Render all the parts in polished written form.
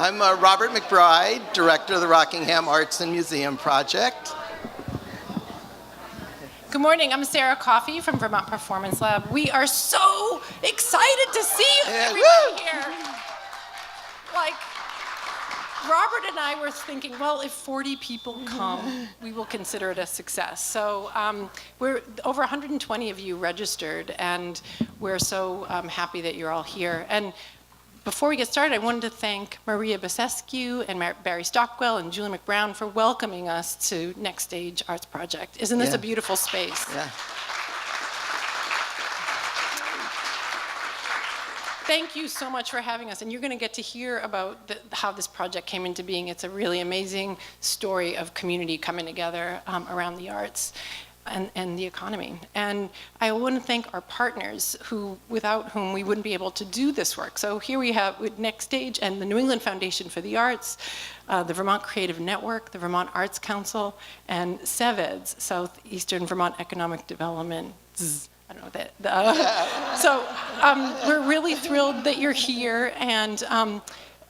I'm Robert McBride, Director of the Rockingham Arts and Museum Project. Good morning, I'm Sarah Coffey from Vermont Performance Lab. We are so excited to see everybody here. Like, Robert and I were thinking, well, if 40 people come, we will consider it a success. So we're over 120 of you registered, and we're so happy that you're all here. And before we get started, I wanted to thank Maria Basescu and Barry Stockwell and Julie McBrown for welcoming us to Next Stage Arts Project. Isn't this a beautiful space? Yeah. Thank you so much for having us, and you're going to get to hear about how this project came into being. It's a really amazing story of community coming together around the arts and the economy. And I want to thank our partners without whom we wouldn't be able to do this work. So here we have with Next Stage and the New England Foundation for the Arts, the Vermont Creative Network, the Vermont Arts Council, and SEVEDS, Southeastern Vermont Economic Development. I don't know that. So we're really thrilled that you're here, and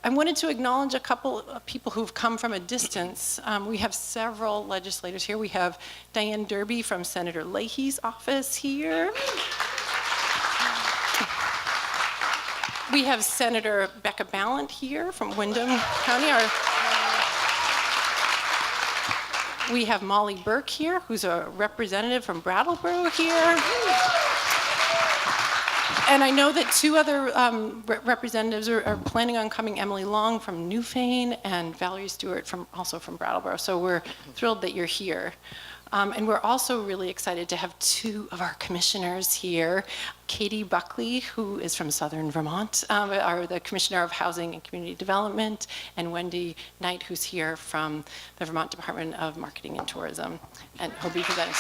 I wanted to acknowledge a couple of people who've come from a distance. We have several legislators here. We have Diane Derby from Senator Leahy's office here. We have Senator Becca Ballant here from Windham County. We have Molly Burke here, who's a representative from Brattleboro here. And I know that two other representatives are planning on coming, Emily Long from Newfane and Valerie Stewart also from Brattleboro. So we're thrilled that you're here. And we're also really excited to have two of our commissioners here. Katie Buckley, who is from Southern Vermont, the Commissioner of Housing and Community Development, and Wendy Knight, who's here from the Vermont Department of Marketing and Tourism. And he'll be presenting.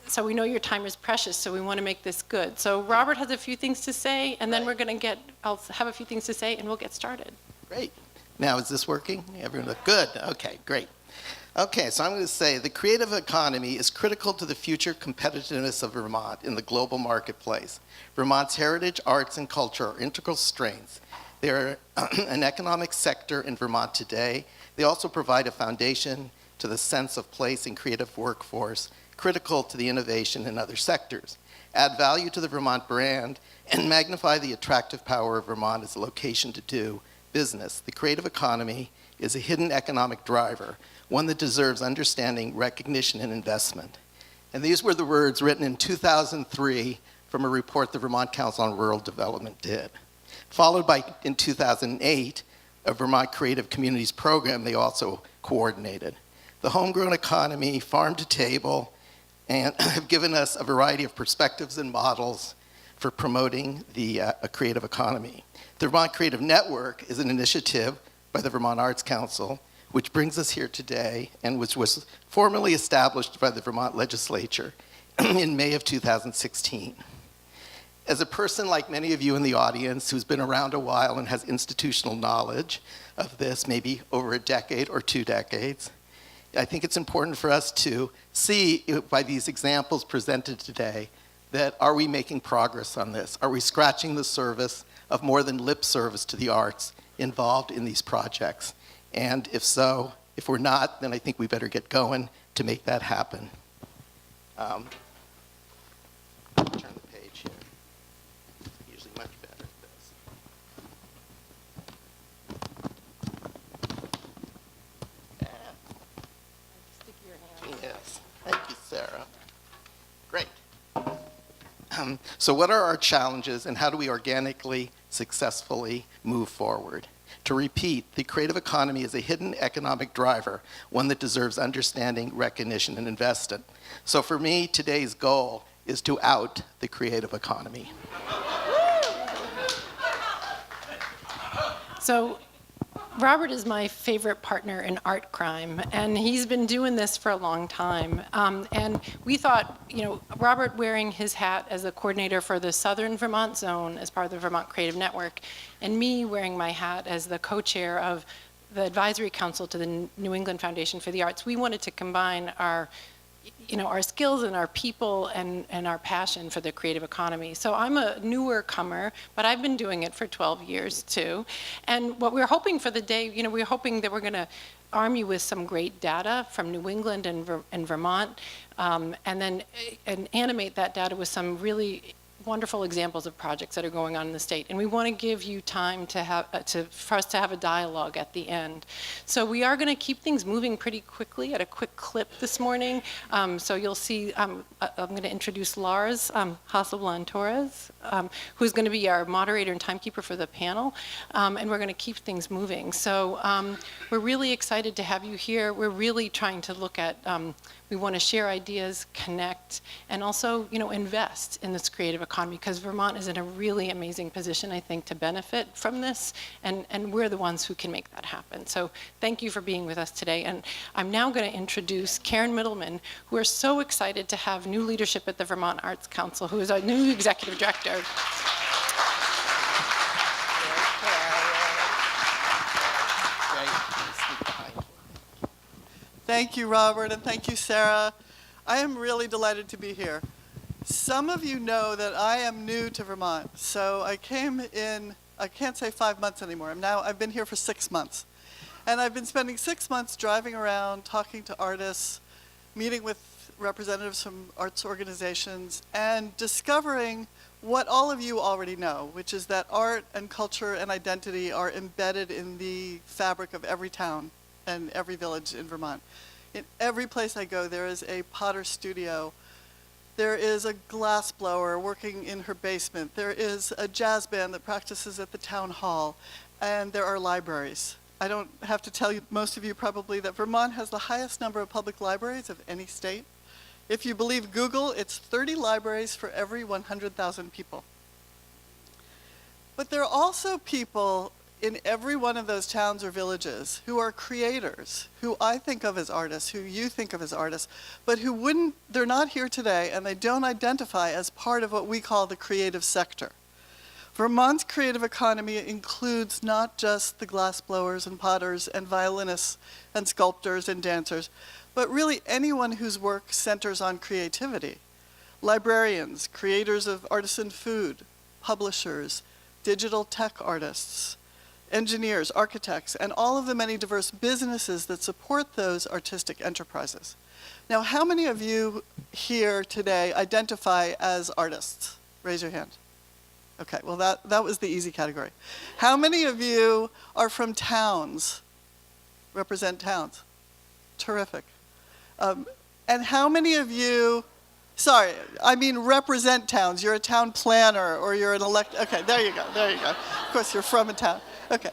So we know your time is precious, so we want to make this good. So Robert has a few things to say, and then I'll have a few things to say, and we'll get started. Great. Now, is this working? Everyone, good. Okay, great. Okay, so I'm going to say the creative economy is critical to the future competitiveness of Vermont in the global marketplace. Vermont's heritage, arts, and culture are integral strengths. They are an economic sector in Vermont today. They also provide a foundation to the sense of place and creative workforce, critical to the innovation in other sectors, add value to the Vermont brand, and magnify the attractive power of Vermont as a location to do business. The creative economy is a hidden economic driver, one that deserves understanding, recognition, and investment. And these were the words written in 2003 from a report the Vermont Council on Rural Development did, followed by, in 2008, a Vermont Creative Communities program they also coordinated. The homegrown economy, farm to table, and have given us a variety of perspectives and models for promoting a creative economy. The Vermont Creative Network is an initiative by the Vermont Arts Council, which brings us here today and which was formally established by the Vermont legislature in May of 2016. As a person like many of you in the audience who's been around a while and has institutional knowledge of this, maybe over a decade or 2 decades, I think it's important for us to see by these examples presented today that are we making progress on this? Are we scratching the surface of more than lip service to the arts involved in these projects? And if so, if we're not, then I think we better get going to make that happen. Turn the page here. Usually much better at this. Stick your hand. Yes, thank you, Sarah. Great. So what are our challenges and how do we organically, successfully move forward? To repeat, the creative economy is a hidden economic driver, one that deserves understanding, recognition, and investment. So for me, today's goal is to out the creative economy. So Robert is my favorite partner in art crime, and he's been doing this for a long time. And we thought, Robert wearing his hat as the coordinator for the Southern Vermont Zone as part of the Vermont Creative Network, and me wearing my hat as the co-chair of the Advisory Council to the New England Foundation for the Arts, we wanted to combine our our skills and our people and our passion for the creative economy. So I'm a newer comer, but I've been doing it for 12 years too. And what we're hoping for the day, we're hoping that we're going to arm you with some great data from New England and Vermont, and then animate that data with some really wonderful examples of projects that are going on in the state. And we want to give you time for us to have a dialogue at the end. So we are going to keep things moving pretty quickly at a quick clip this morning. So you'll see, I'm going to introduce Lars Torres, who's going to be our moderator and timekeeper for the panel. And we're going to keep things moving. So we're really excited to have you here. We're really trying to look at, we want to share ideas, connect, and also, invest in this creative economy, because Vermont is in a really amazing position, I think, to benefit from this, and we're the ones who can make that happen. So thank you for being with us today. And I'm now going to introduce Karen Middleman, who are so excited to have new leadership at the Vermont Arts Council, who is our new executive director. Thank you, Robert, and thank you, Sarah. I am really delighted to be here. Some of you know that I am new to Vermont, so I came in, I can't say 5 months anymore. I've been here for 6 months. And I've been spending 6 months driving around, talking to artists, meeting with representatives from arts organizations, and discovering what all of you already know, which is that art and culture and identity are embedded in the fabric of every town and every village in Vermont. In every place I go, there is a potter studio. There is a glass blower working in her basement. There is a jazz band that practices at the town hall. And there are libraries. I don't have to tell you, most of you probably, that Vermont has the highest number of public libraries of any state. If you believe Google, it's 30 libraries for every 100,000 people. But there are also people in every one of those towns or villages who are creators, who I think of as artists, who you think of as artists, but they're not here today, and they don't identify as part of what we call the creative sector. Vermont's creative economy includes not just the glassblowers and potters and violinists and sculptors and dancers, but really anyone whose work centers on creativity. Librarians, creators of artisan food, publishers, digital tech artists, engineers, architects, and all of the many diverse businesses that support those artistic enterprises. Now, how many of you here today identify as artists? Raise your hand. Okay, well that was the easy category. How many of you are from towns? Represent towns? Terrific. And how many of you, represent towns. You're a town planner or you're an okay, there you go. Of course, you're from a town. Okay,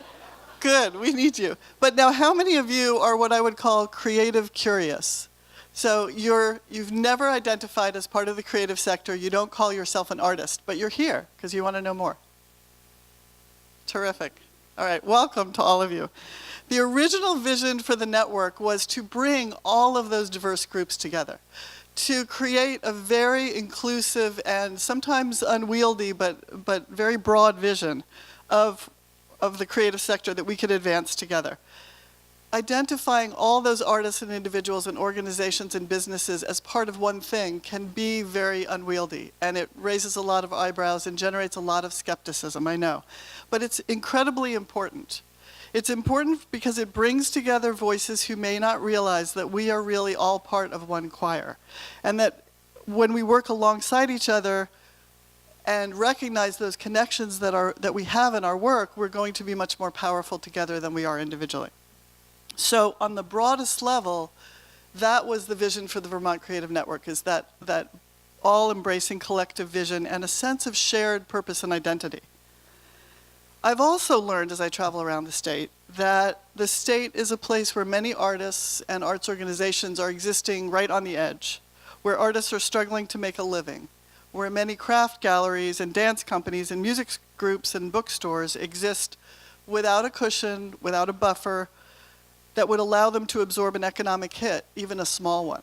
good, we need you. But now how many of you are what I would call creative curious? So you've never identified as part of the creative sector, you don't call yourself an artist, but you're here because you want to know more. Terrific. All right, welcome to all of you. The original vision for the network was to bring all of those diverse groups together, to create a very inclusive and sometimes unwieldy but very broad vision of the creative sector that we could advance together. Identifying all those artists and individuals and organizations and businesses as part of one thing can be very unwieldy, and it raises a lot of eyebrows and generates a lot of skepticism, I know. But it's incredibly important. It's important because it brings together voices who may not realize that we are really all part of one choir, and that when we work alongside each other and recognize those connections that we have in our work, we're going to be much more powerful together than we are individually. So on the broadest level, that was the vision for the Vermont Creative Network, is that all-embracing collective vision and a sense of shared purpose and identity. I've also learned as I travel around the state that the state is a place where many artists and arts organizations are existing right on the edge, where artists are struggling to make a living, where many craft galleries and dance companies and music groups and bookstores exist without a cushion, without a buffer, that would allow them to absorb an economic hit, even a small one.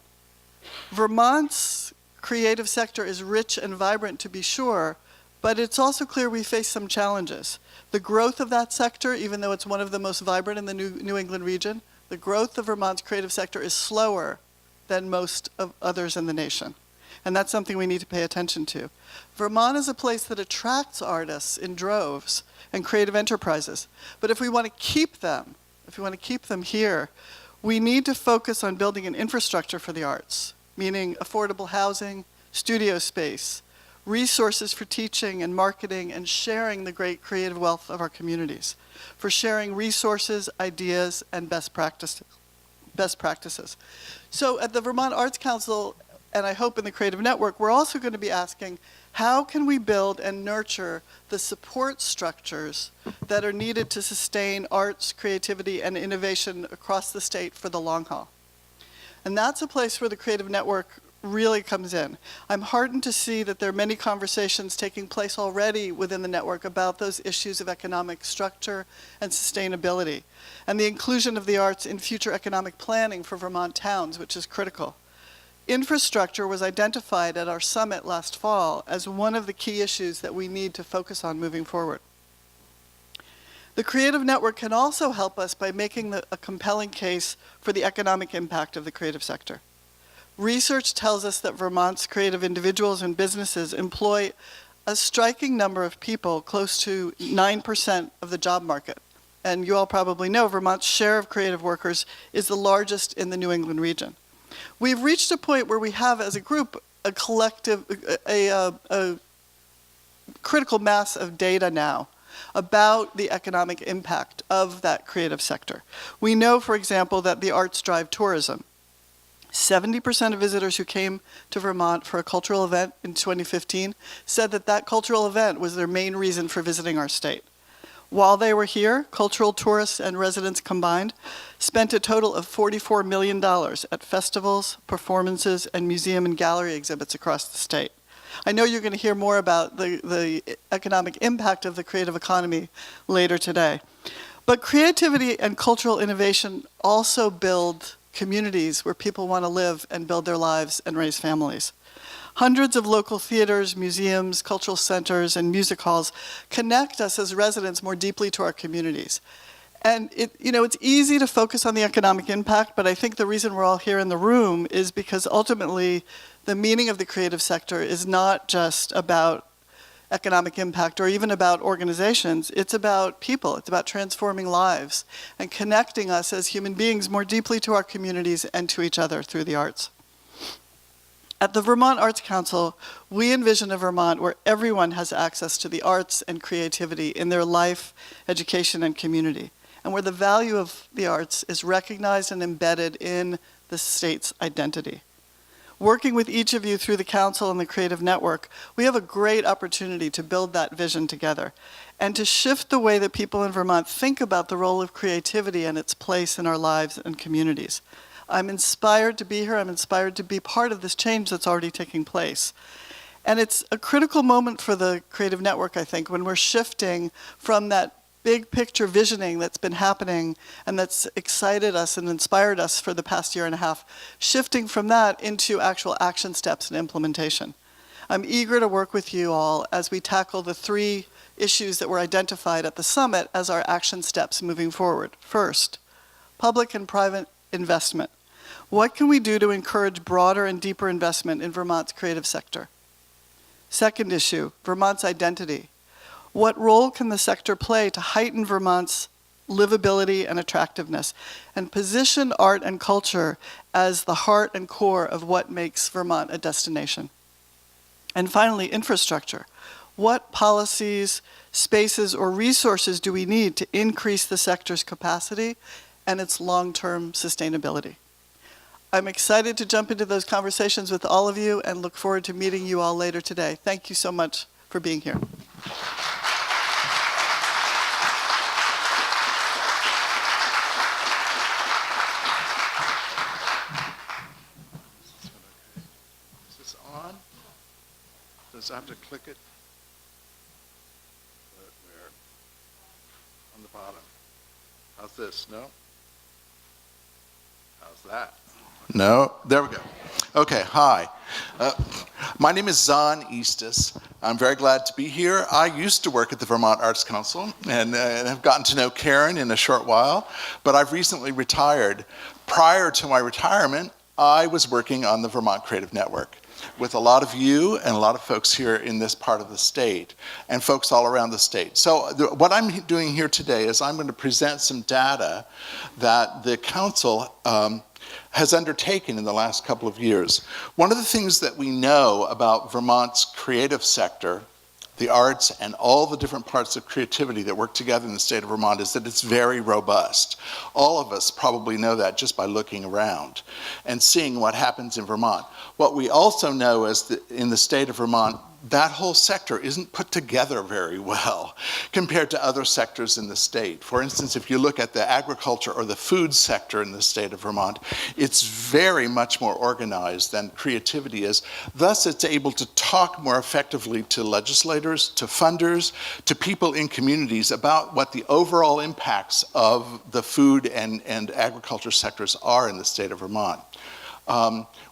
Vermont's creative sector is rich and vibrant, to be sure, but it's also clear we face some challenges. The growth of that sector, even though it's one of the most vibrant in the New England region, the growth of Vermont's creative sector is slower than most of others in the nation. And that's something we need to pay attention to. Vermont is a place that attracts artists in droves and creative enterprises. But if we want to keep them, here, we need to focus on building an infrastructure for the arts, meaning affordable housing, studio space, resources for teaching and marketing and sharing the great creative wealth of our communities, for sharing resources, ideas, and best practices. So at the Vermont Arts Council, and I hope in the Creative Network, we're also going to be asking, how can we build and nurture the support structures that are needed to sustain arts, creativity, and innovation across the state for the long haul? And that's a place where the Creative Network really comes in. I'm heartened to see that there are many conversations taking place already within the network about those issues of economic structure and sustainability, and the inclusion of the arts in future economic planning for Vermont towns, which is critical. Infrastructure was identified at our summit last fall as one of the key issues that we need to focus on moving forward. The Creative Network can also help us by making a compelling case for the economic impact of the creative sector. Research tells us that Vermont's creative individuals and businesses employ a striking number of people, close to 9% of the job market. And you all probably know Vermont's share of creative workers is the largest in the New England region. We've reached a point where we have, as a group, a critical mass of data now about the economic impact of that creative sector. We know, for example, that the arts drive tourism. 70% of visitors who came to Vermont for a cultural event in 2015 said that that cultural event was their main reason for visiting our state. While they were here, cultural tourists and residents combined spent a total of $44 million at festivals, performances, and museum and gallery exhibits across the state. I know you're going to hear more about the economic impact of the creative economy later today. But creativity and cultural innovation also build communities where people want to live and build their lives and raise families. Hundreds of local theaters, museums, cultural centers, and music halls connect us as residents more deeply to our communities. And it's easy to focus on the economic impact, but I think the reason we're all here in the room is because ultimately the meaning of the creative sector is not just about economic impact or even about organizations. It's about people. It's about transforming lives and connecting us as human beings more deeply to our communities and to each other through the arts. At the Vermont Arts Council, we envision a Vermont where everyone has access to the arts and creativity in their life, education, and community, and where the value of the arts is recognized and embedded in the state's identity. Working with each of you through the Council and the Creative Network, we have a great opportunity to build that vision together and to shift the way that people in Vermont think about the role of creativity and its place in our lives and communities. I'm inspired to be here. I'm inspired to be part of this change that's already taking place. And it's a critical moment for the Creative Network, I think, when we're shifting from that big picture visioning that's been happening and that's excited us and inspired us for the past year and a half, shifting from that into actual action steps and implementation. I'm eager to work with you all as we tackle the 3 issues that were identified at the summit as our action steps moving forward. First, public and private investment. What can we do to encourage broader and deeper investment in Vermont's creative sector? Second issue, Vermont's identity. What role can the sector play to heighten Vermont's livability and attractiveness and position art and culture as the heart and core of what makes Vermont a destination? And finally, infrastructure. What policies, spaces, or resources do we need to increase the sector's capacity and its long-term sustainability? I'm excited to jump into those conversations with all of you and look forward to meeting you all later today. Thank you so much for being here. Is this on? Does I have to click it? Where? On the bottom. How's this? No? How's that? No? There we go. Okay, hi. My name is Zahn Eastis. I'm very glad to be here. I used to work at the Vermont Arts Council and have gotten to know Karen in a short while, but I've recently retired. Prior to my retirement, I was working on the Vermont Creative Network with a lot of you and a lot of folks here in this part of the state and folks all around the state. So what I'm doing here today is I'm going to present some data that the council has undertaken in the last couple of years. One of the things that we know about Vermont's creative sector, the arts, and all the different parts of creativity that work together in the state of Vermont is that it's very robust. All of us probably know that just by looking around and seeing what happens in Vermont. What we also know is that in the state of Vermont, that whole sector isn't put together very well compared to other sectors in the state. For instance, if you look at the agriculture or the food sector in the state of Vermont, it's very much more organized than creativity is. Thus, it's able to talk more effectively to legislators, to funders, to people in communities about what the overall impacts of the food and agriculture sectors are in the state of Vermont.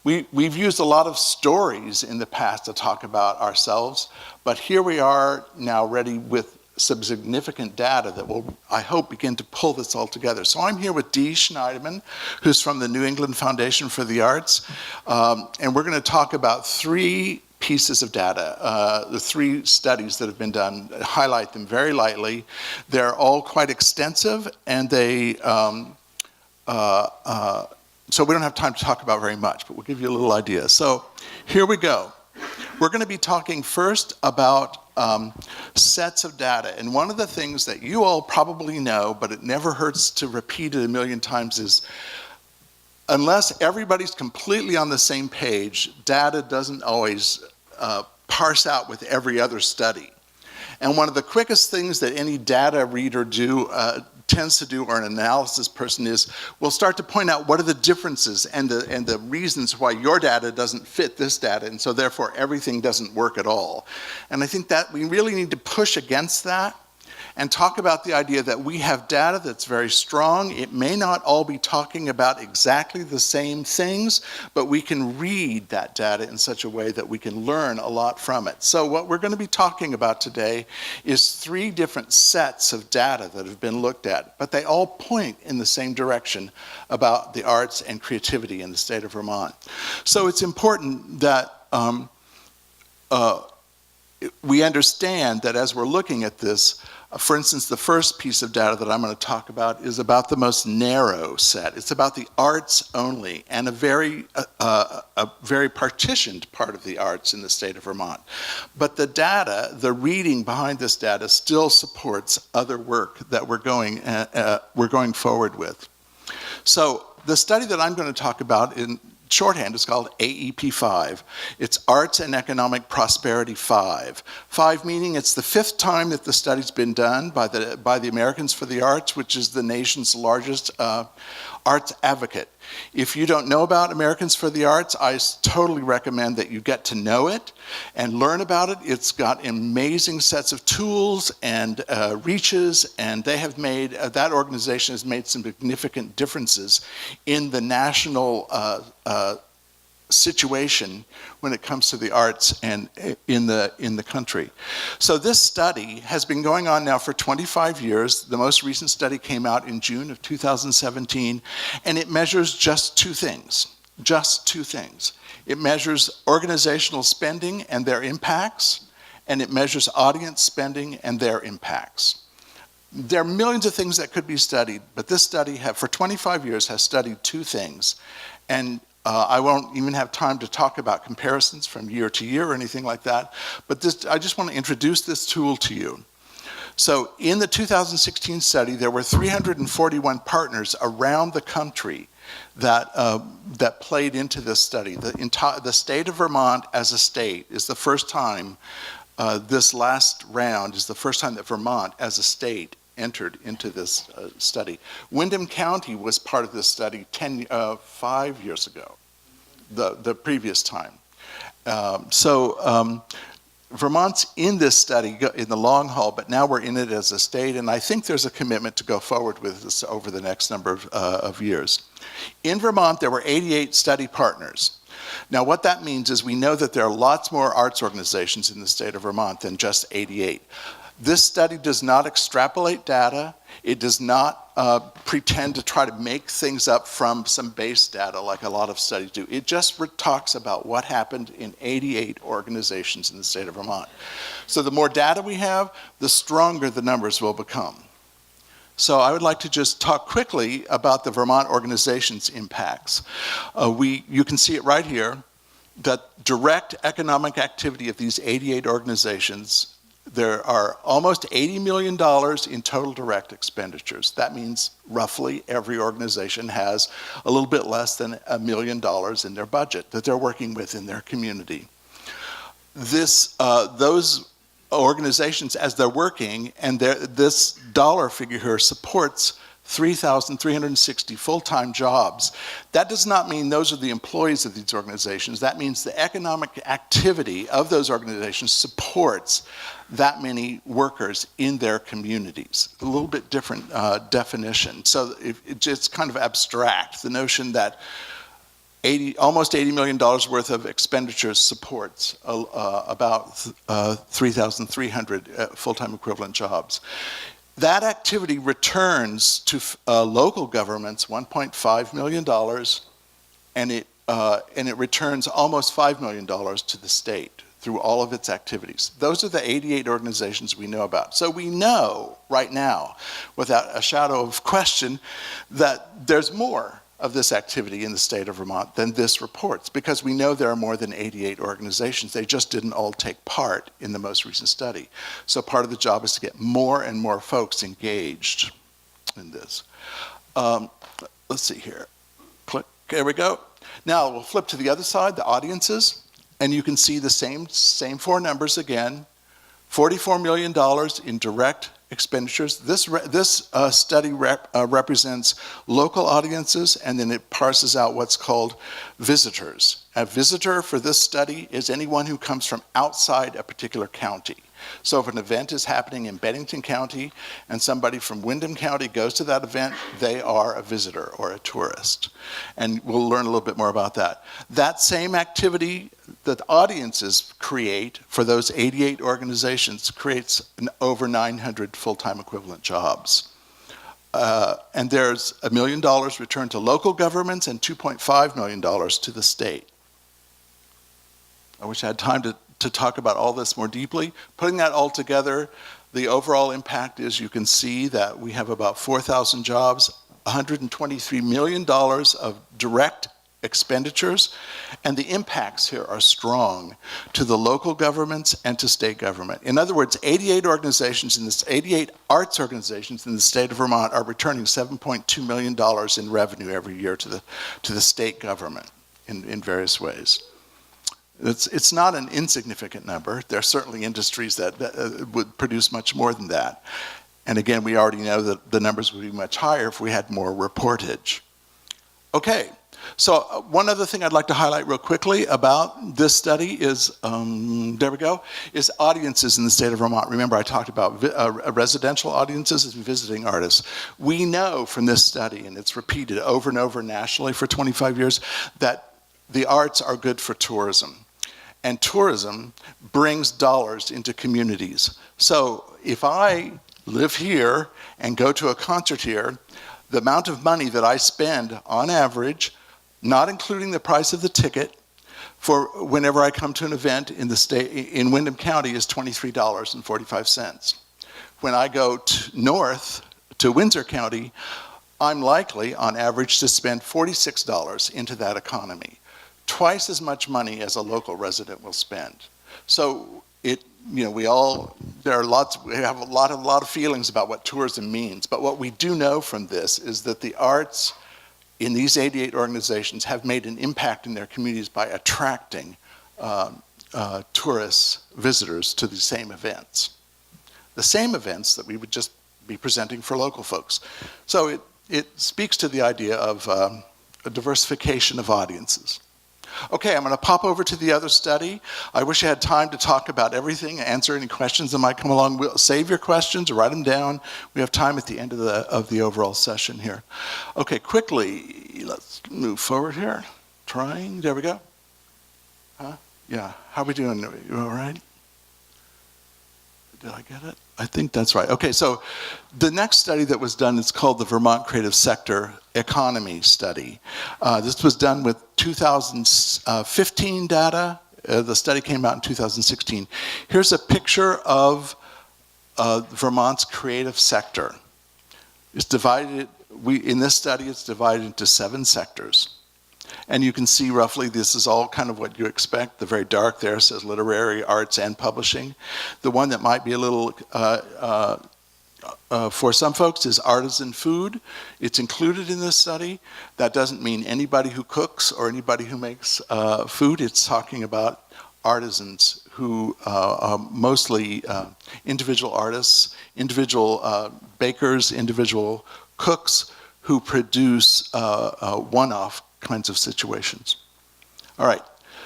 We've used a lot of stories in the past to talk about ourselves, but here we are now ready with some significant data that will, I hope, begin to pull this all together. So I'm here with Dee Schneiderman, who's from the New England Foundation for the Arts, and we're going to talk about three pieces of data, the three studies that have been done, highlight them very lightly. They're all quite extensive, and they so we don't have time to talk about very much, but we'll give you a little idea. So here we go. We're going to be talking first about sets of data. And one of the things that you all probably know, but it never hurts to repeat it a million times, is unless everybody's completely on the same page, data doesn't always parse out with every other study. And one of the quickest things that any data reader tends to do, or an analysis person is, will start to point out what are the differences and the reasons why your data doesn't fit this data, and so therefore everything doesn't work at all. And I think that we really need to push against that and talk about the idea that we have data that's very strong. It may not all be talking about exactly the same things, but we can read that data in such a way that we can learn a lot from it. So what we're going to be talking about today is three different sets of data that have been looked at, but they all point in the same direction about the arts and creativity in the state of Vermont. So it's important that we understand that as we're looking at this, for instance, the first piece of data that I'm going to talk about is about the most narrow set. It's about the arts only, and a very partitioned part of the arts in the state of Vermont. But the data, the reading behind this data, still supports other work that we're going forward with. So the study that I'm going to talk about in shorthand is called AEP5. It's Arts and Economic Prosperity 5. 5 meaning it's the 5th time that the study's been done by the Americans for the Arts, which is the nation's largest arts advocate. If you don't know about Americans for the Arts, I totally recommend that you get to know it and learn about it. It's got amazing sets of tools and reaches, and they have made, that organization has made some significant differences in the national situation when it comes to the arts and in the country. So this study has been going on now for 25 years. The most recent study came out in June of 2017, and it measures just two things. It measures organizational spending and their impacts, and it measures audience spending and their impacts. There are millions of things that could be studied, but this study for 25 years has studied two things. And I won't even have time to talk about comparisons from year to year or anything like that, but I just want to introduce this tool to you. So in the 2016 study, there were 341 partners around the country that played into this study. The state of Vermont as a state is the first time, this last round is the first time that Vermont as a state entered into this study. Windham County was part of this study 5 years ago, the previous time. Vermont's in this study in the long haul, but now we're in it as a state, and I think there's a commitment to go forward with this over the next number of years. In Vermont, there were 88 study partners. Now, what that means is we know that there are lots more arts organizations in the state of Vermont than just 88. This study does not extrapolate data. It does not pretend to try to make things up from some base data like a lot of studies do. It just talks about what happened in 88 organizations in the state of Vermont. So the more data we have, the stronger the numbers will become. So I would like to just talk quickly about the Vermont organization's impacts. You can see it right here, that direct economic activity of these 88 organizations, there are almost $80 million in total direct expenditures. That means roughly every organization has a little bit less than $1 million in their budget that they're working with in their community. Those organizations, as they're working, and this dollar figure here supports 3,360 full-time jobs. That does not mean those are the employees of these organizations. That means the economic activity of those organizations supports that many workers in their communities. A little bit different definition. So it's kind of abstract, the notion that almost $80 million worth of expenditures supports about 3,300 full-time equivalent jobs. That activity returns to local governments $1.5 million, and it returns almost $5 million to the state through all of its activities. Those are the 88 organizations we know about. So we know right now, without a shadow of question, that there's more of this activity in the state of Vermont than this reports, because we know there are more than 88 organizations. They just didn't all take part in the most recent study. So part of the job is to get more and more folks engaged in this. Let's see here. Click. There we go. Now we'll flip to the other side, the audiences, and you can see the same four numbers again. $44 million in direct expenditures. This study represents local audiences, and then it parses out what's called visitors. A visitor for this study is anyone who comes from outside a particular county. So if an event is happening in Bennington County and somebody from Windham County goes to that event, they are a visitor or a tourist. And we'll learn a little bit more about that. That same activity that audiences create for those 88 organizations creates over 900 full-time equivalent jobs. And there's $1 million returned to local governments and $2.5 million to the state. I wish I had time to talk about all this more deeply. Putting that all together, the overall impact is you can see that we have about 4,000 jobs, $123 million of direct expenditures, and the impacts here are strong to the local governments and to state government. In other words, 88 arts organizations in the state of Vermont are returning $7.2 million in revenue every year to the state government in various ways. It's not an insignificant number. There are certainly industries that would produce much more than that. And again, we already know that the numbers would be much higher if we had more reportage. Okay, so one other thing I'd like to highlight real quickly about this study is, there we go, is audiences in the state of Vermont. Remember I talked about residential audiences and visiting artists. We know from this study, and it's repeated over and over nationally for 25 years, that the arts are good for tourism. And tourism brings dollars into communities. So if I live here and go to a concert here, the amount of money that I spend on average, not including the price of the ticket, for whenever I come to an event in the state in Windham County is $23.45. When I go north to Windsor County, I'm likely on average to spend $46 into that economy. Twice as much money as a local resident will spend. So we have a lot of feelings about what tourism means, but what we do know from this is that the arts in these 88 organizations have made an impact in their communities by attracting tourists, visitors to the same events. The same events that we would just be presenting for local folks. So it speaks to the idea of a diversification of audiences. Okay, I'm going to pop over to the other study. I wish I had time to talk about everything, answer any questions that might come along. We'll save your questions or write them down. We have time at the end of the overall session here. Okay, quickly, let's move forward here. Trying, there we go. Huh? Yeah, how are we doing? You all right? Did I get it? I think that's right. Okay, so the next study that was done is called the Vermont Creative Sector Economy Study. This was done with 2015 data. The study came out in 2016. Here's a picture of Vermont's creative sector. It's divided, in this study, it's divided into 7 sectors. And you can see roughly this is all kind of what you expect. The very dark there says literary, arts, and publishing. The one that might be a little, for some folks, is artisan food. It's included in this study. That doesn't mean anybody who cooks or anybody who makes food. It's talking about artisans who mostly individual artists, individual bakers, individual cooks who produce one-off kinds of situations. All right,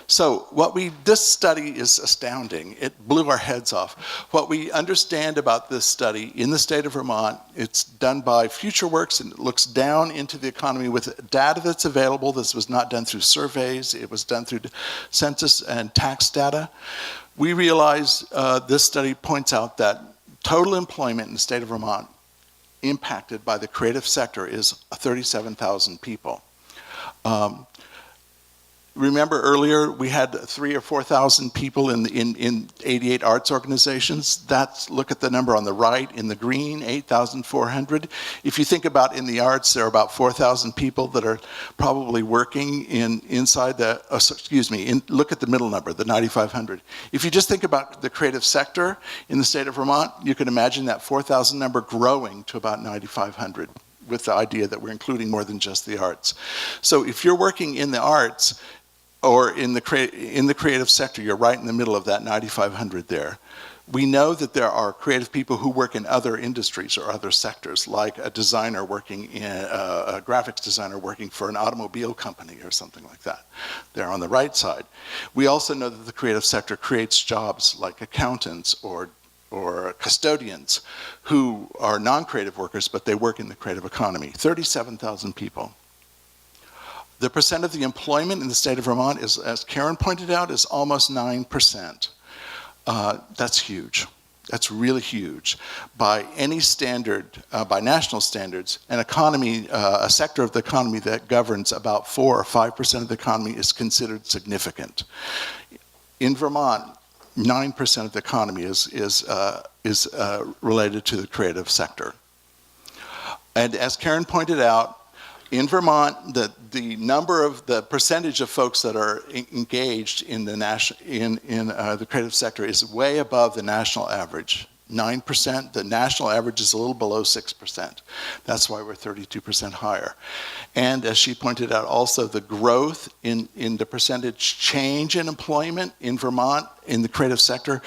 so this study is astounding. It blew our heads off. What we understand about this study in the state of Vermont, it's done by FutureWorks, and it looks down into the economy with data that's available. This was not done through surveys. It was done through census and tax data. We realize this study points out that total employment in the state of Vermont impacted by the creative sector is 37,000 people. Remember earlier we had 3,000 or 4,000 people in 88 arts organizations. Look at the number on the right in the green, 8,400. If you think about in the arts, there are about 4,000 people that are probably working inside the, look at the middle number, the 9,500. If you just think about the creative sector in the state of Vermont, you can imagine that 4,000 number growing to about 9,500. With the idea that we're including more than just the arts. So if you're working in the arts or in the creative sector, you're right in the middle of that 9,500 there. We know that there are creative people who work in other industries or other sectors, like a designer working in a graphics designer working for an automobile company or something like that. They're on the right side. We also know that the creative sector creates jobs like accountants or custodians who are non-creative workers, but they work in the creative economy. 37,000 people. The percent of the employment in the state of Vermont is, as Karen pointed out, is almost 9%. That's huge. That's really huge. By any standard, by national standards, an economy, a sector of the economy that governs about 4 or 5% of the economy is considered significant. In Vermont, 9% of the economy is related to the creative sector. And as Karen pointed out, in Vermont, the percentage of folks that are engaged in the creative sector is way above the national average. 9%, the national average is a little below 6%. That's why we're 32% higher. And as she pointed out also, the growth in the percentage change in employment in Vermont in the creative sector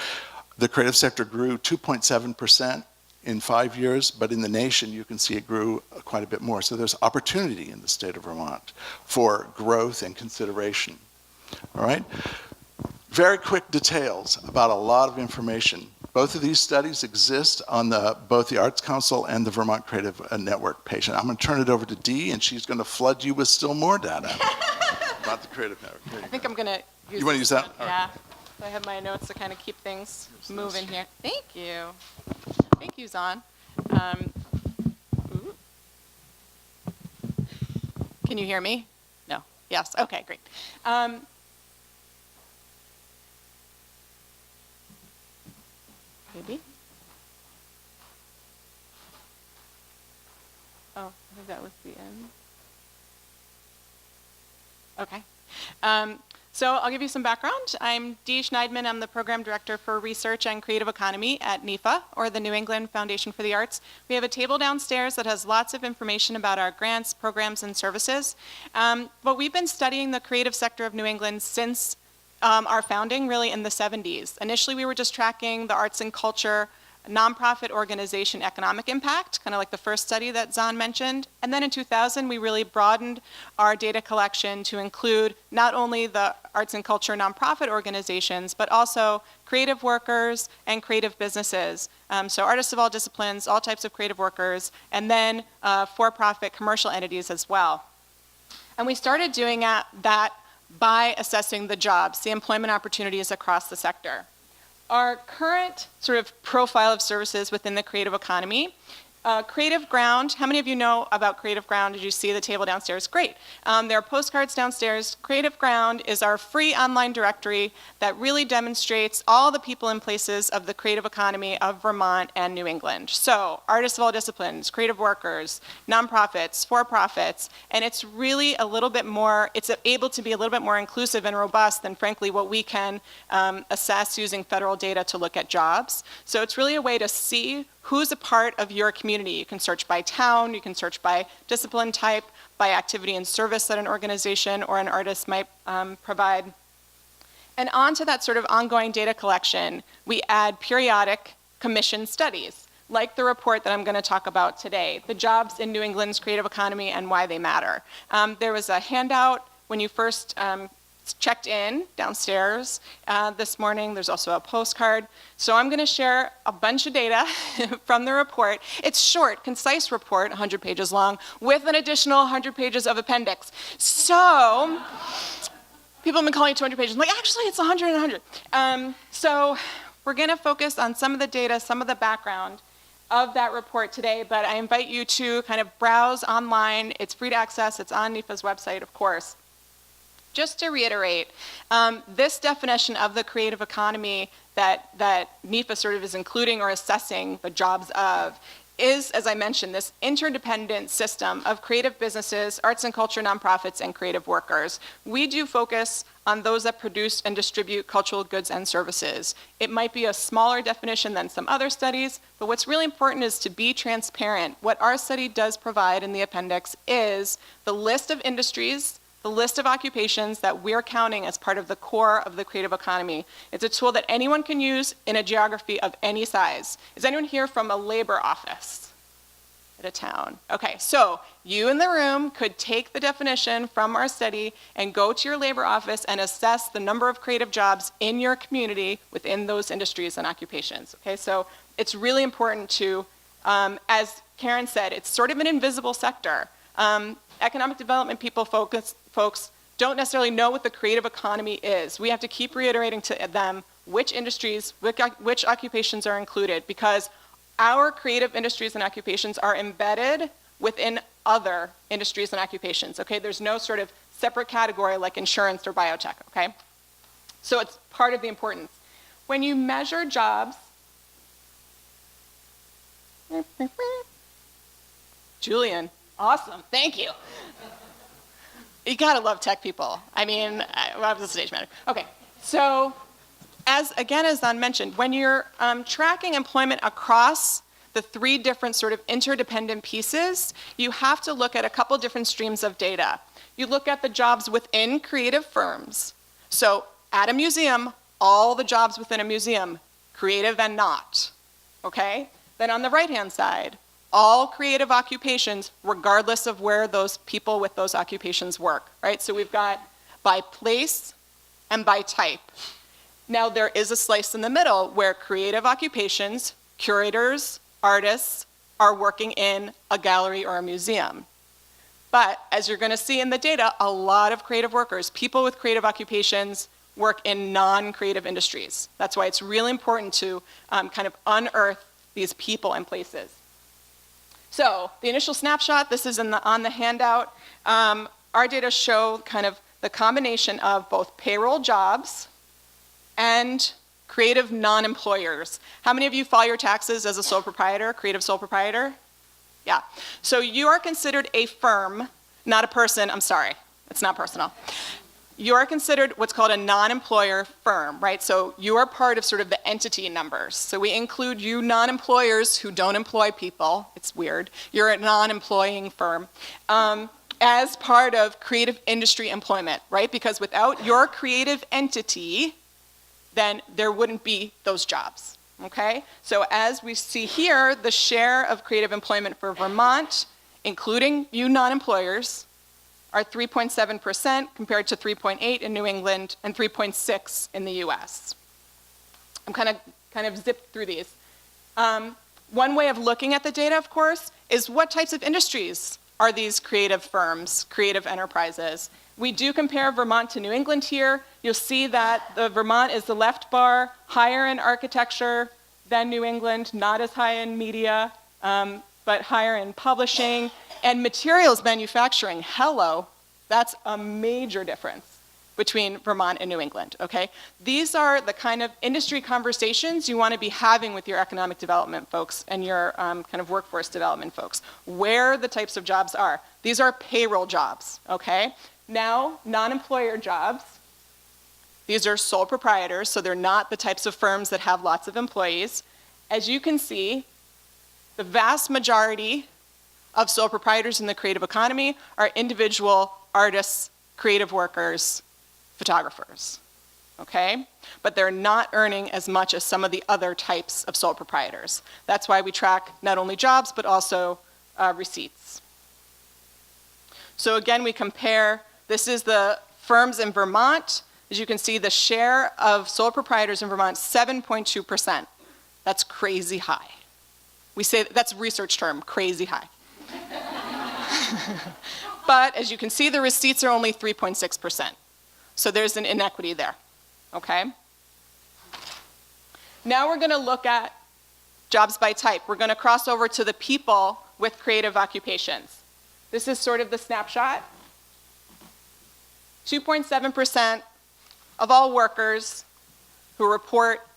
grew 2.7% in 5 years, but in the nation you can see it grew quite a bit more. So there's opportunity in the state of Vermont for growth and consideration. All right? Very quick details about a lot of information. Both of these studies exist on both the Arts Council and the Vermont Creative Network page. And I'm going to turn it over to Dee, and she's going to flood you with still more data about the Creative Network. I think I'm going to use You want to use that? Yeah. So I have my notes to kind of keep things moving here. Thank you. Thank you, Zahn. Can you hear me? No. Yes. Okay, great. Maybe? Oh, I think that was the end. Okay. So I'll give you some background. I'm Dee Schneidman. I'm the Program Director for Research and Creative Economy at NEFA, or the New England Foundation for the Arts. We have a table downstairs that has lots of information about our grants, programs, and services. But we've been studying the creative sector of New England since our founding, really in the 70s. Initially, we were just tracking the arts and culture nonprofit organization economic impact, kind of like the first study that Zahn mentioned. And then in 2000, we really broadened our data collection to include not only the arts and culture nonprofit organizations, but also creative workers and creative businesses. So artists of all disciplines, all types of creative workers, and then for-profit commercial entities as well. And we started doing that by assessing the jobs, the employment opportunities across the sector. our current sort of profile of services within the creative economy. Creative Ground, how many of you know about Creative Ground? Did you see the table downstairs? Great. There are postcards downstairs. Creative Ground is our free online directory that really demonstrates all the people and places of the creative economy of Vermont and New England. So, artists of all disciplines, creative workers, nonprofits, for-profits, and it's really a little bit more, it's able to be a little bit more inclusive and robust than, frankly, what we can assess using federal data to look at jobs. So it's really a way to see who's a part of your community. You can search by town, you can search by discipline type, by activity and service that an organization or an artist might provide. And onto that sort of ongoing data collection, we add periodic commission studies, like the report that I'm going to talk about today, The Jobs in New England's Creative Economy and Why They Matter. There was a handout when you first checked in downstairs this morning. There's also a postcard. So I'm going to share a bunch of data from the report. It's short, concise report, 100 pages long, with an additional 100 pages of appendix. So people have been calling it 200 pages. I'm like, actually, it's 100 and 100. So we're going to focus on some of the data, some of the background of that report today, but I invite you to kind of browse online. It's free to access. It's on NEFA's website, of course. Just to reiterate, this definition of the creative economy that NEFA sort of is including or assessing the jobs of is, as I mentioned, this interdependent system of creative businesses, arts and culture nonprofits, and creative workers. We do focus on those that produce and distribute cultural goods and services. It might be a smaller definition than some other studies, but what's really important is to be transparent. What our study does provide in the appendix is the list of industries, the list of occupations that we're counting as part of the core of the creative economy. It's a tool that anyone can use in a geography of any size. Is anyone here from a labor office at a town? Okay, so you in the room could take the definition from our study and go to your labor office and assess the number of creative jobs in your community within those industries and occupations. Okay, so it's really important to, as Karen said, it's sort of an invisible sector. Economic development people, folks don't necessarily know what the creative economy is. We have to keep reiterating to them which industries, which occupations are included, because our creative industries and occupations are embedded within other industries and occupations, okay? There's no sort of separate category like insurance or biotech, okay? So it's part of the importance. When you measure jobs, Julian, awesome, thank you. You gotta love tech people. I mean, I was a stage manager. Okay, so as Don mentioned, when you're tracking employment across the three different sort of interdependent pieces, you have to look at a couple different streams of data. You look at the jobs within creative firms. So at a museum, all the jobs within a museum, creative and not, okay? Then on the right-hand side, all creative occupations, regardless of where those people with those occupations work, right? So we've got by place and by type. Now there is a slice in the middle where creative occupations, curators, artists, are working in a gallery or a museum. But as you're gonna see in the data, a lot of creative workers, people with creative occupations, work in non-creative industries. That's why it's really important to kind of unearth these people and places. So the initial snapshot, this is on the handout. Our data show kind of the combination of both payroll jobs and creative non-employers. How many of you file your taxes as a sole proprietor, creative sole proprietor? Yeah. So you are considered a firm, not a person. I'm sorry, it's not personal. You are considered what's called a non-employer firm, right? So you are part of sort of the entity numbers. So we include you non-employers who don't employ people. It's weird. You're a non-employing firm as part of creative industry employment, right? Because without your creative entity, then there wouldn't be those jobs, okay? So as we see here, the share of creative employment for Vermont, including you non-employers, are 3.7% compared to 3.8 in New England and 3.6 in the US. I'm kind of zipped through these. One way of looking at the data, of course, is what types of industries are these creative firms, creative enterprises. We do compare Vermont to New England here. You'll see that the Vermont is the left bar, higher in architecture than New England, not as high in media, but higher in publishing. And materials manufacturing, hello, that's a major difference between Vermont and New England, okay? These are the kind of industry conversations you want to be having with your economic development folks and your kind of workforce development folks, where the types of jobs are. These are payroll jobs, okay? Now, non-employer jobs, these are sole proprietors, so they're not the types of firms that have lots of employees. As you can see, the vast majority of sole proprietors in the creative economy are individual artists, creative workers, photographers, okay? But they're not earning as much as some of the other types of sole proprietors. That's why we track not only jobs, but also receipts. So again, we compare, this is the firms in Vermont. As you can see, the share of sole proprietors in Vermont, 7.2%. That's crazy high. We say, that's a research term, crazy high. But as you can see, the receipts are only 3.6%. So there's an inequity there, okay? Now we're gonna look at jobs by type. We're gonna cross over to the people with creative occupations. This is sort of the snapshot. 2.7% of all workers who report,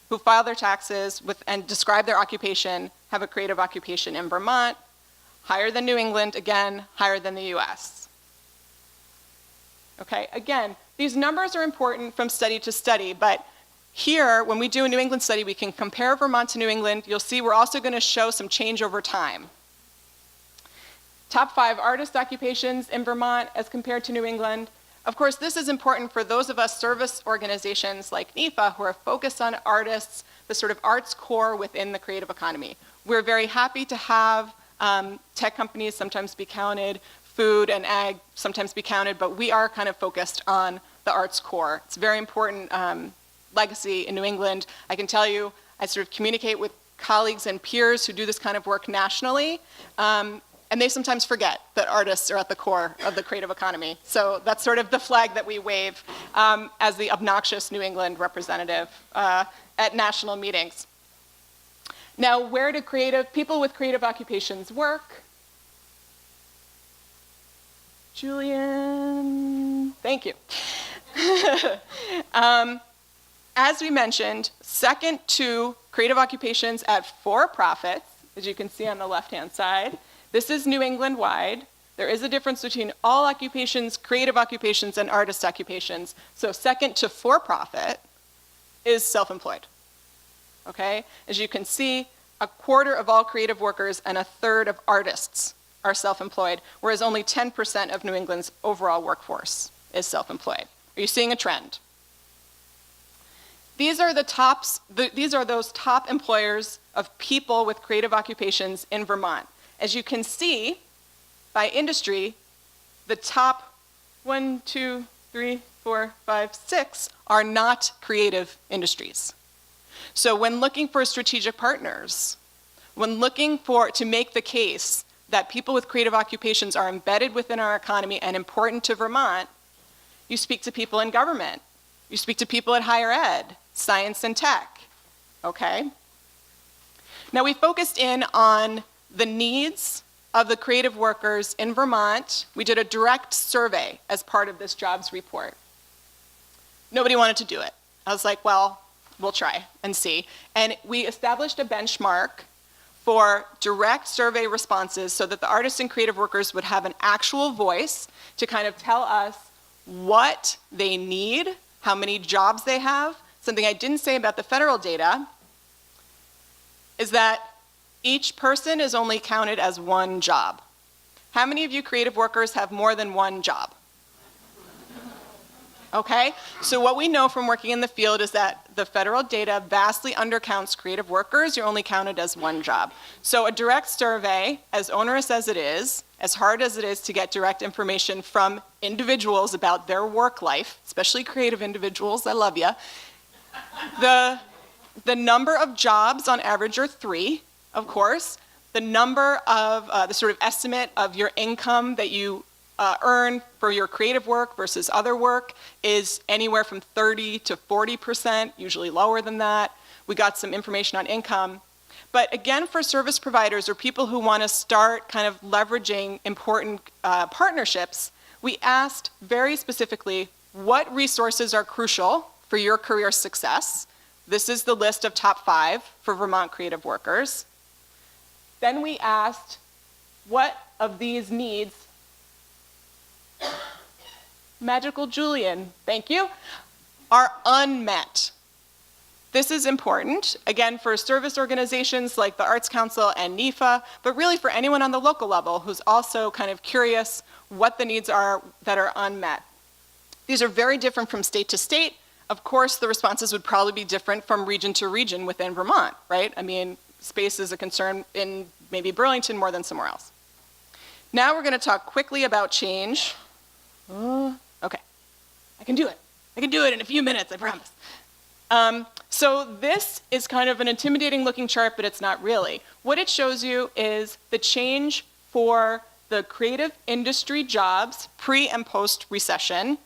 who file their taxes and describe their occupation have a creative occupation in Vermont. Higher than New England, again, higher than the US. Okay, again, these numbers are important from study to study, but here, when we do a New England study, we can compare Vermont to New England. You'll see we're also gonna show some change over time. Top 5 artist occupations in Vermont as compared to New England. Of course, this is important for those of us service organizations like NEFA who are focused on artists, the sort of arts core within the creative economy. We're very happy to have tech companies sometimes be counted, food and ag sometimes be counted, but we are kind of focused on the arts core. It's a very important legacy in New England. I can tell you, I sort of communicate with colleagues and peers who do this kind of work nationally, and they sometimes forget that artists are at the core of the creative economy. So that's sort of the flag that we wave as the obnoxious New England representative at national meetings. Now, where do people with creative occupations work? Julian, thank you. As we mentioned, second to creative occupations at for-profits, as you can see on the left-hand side. This is New England-wide. There is a difference between all occupations, creative occupations, and artist occupations. So second to for-profit is self-employed, okay? As you can see, 1/4 of all creative workers and 1/3 of artists are self-employed, whereas only 10% of New England's overall workforce is self-employed. Are you seeing a trend? These are those top employers of people with creative occupations in Vermont. As you can see, by industry, the top 1, 2, 3, 4, 5, 6 are not creative industries. So when looking for strategic partners, when looking to make the case that people with creative occupations are embedded within our economy and important to Vermont, you speak to people in government, you speak to people at higher ed, science and tech, okay? Now we focused in on the needs of the creative workers in Vermont. We did a direct survey as part of this jobs report. Nobody wanted to do it. I was like, well, we'll try and see. And we established a benchmark for direct survey responses so that the artists and creative workers would have an actual voice to kind of tell us what they need, how many jobs they have. Something I didn't say about the federal data is that each person is only counted as one job. How many of you creative workers have more than one job? Okay, so what we know from working in the field is that the federal data vastly undercounts creative workers. You're only counted as one job. So a direct survey, as onerous as it is, as hard as it is to get direct information from individuals about their work life, especially creative individuals, I love you, the number of jobs on average are 3, of course, the number of, the sort of estimate of your income that you earn for your creative work versus other work is anywhere from 30 to 40%, usually lower than that. We got some information on income. But again, for service providers or people who want to start kind of leveraging important partnerships, we asked very specifically what resources are crucial for your career success. This is the list of top 5 for Vermont creative workers. Then we asked what of these needs, Magical Julian, thank you, are unmet. This is important, again, for service organizations like the Arts Council and NEFA, but really for anyone on the local level who's also kind of curious what the needs are that are unmet. These are very different from state to state. Of course, the responses would probably be different from region to region within Vermont, right? I mean, space is a concern in maybe Burlington more than somewhere else. Now we're going to talk quickly about change. Okay, I can do it. I can do it in a few minutes, I promise. So this is kind of an intimidating looking chart, but it's not really. What it shows you is the change for the creative industry jobs pre and post recession.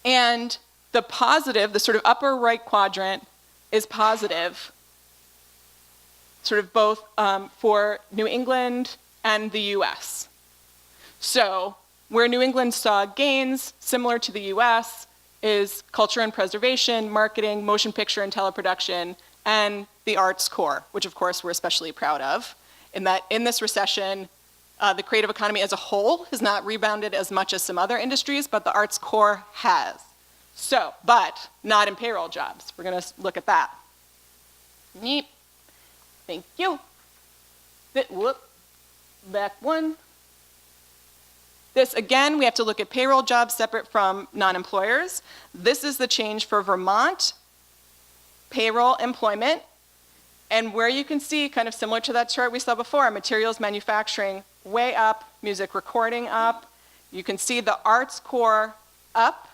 And the positive, the sort of upper right quadrant, is positive, sort of both for New England and the US. So where New England saw gains similar to the US is culture and preservation, marketing, motion picture and teleproduction, and the arts core, which of course we're especially proud of, in that in this recession, the creative economy as a whole has not rebounded as much as some other industries, but the arts core has. So, but not in payroll jobs. We're gonna look at that. Neat. Thank you. Back one. This, again, we have to look at payroll jobs separate from non-employers. This is the change for Vermont payroll employment. And where you can see, kind of similar to that chart we saw before, materials manufacturing way up, music recording up. You can see the arts core up,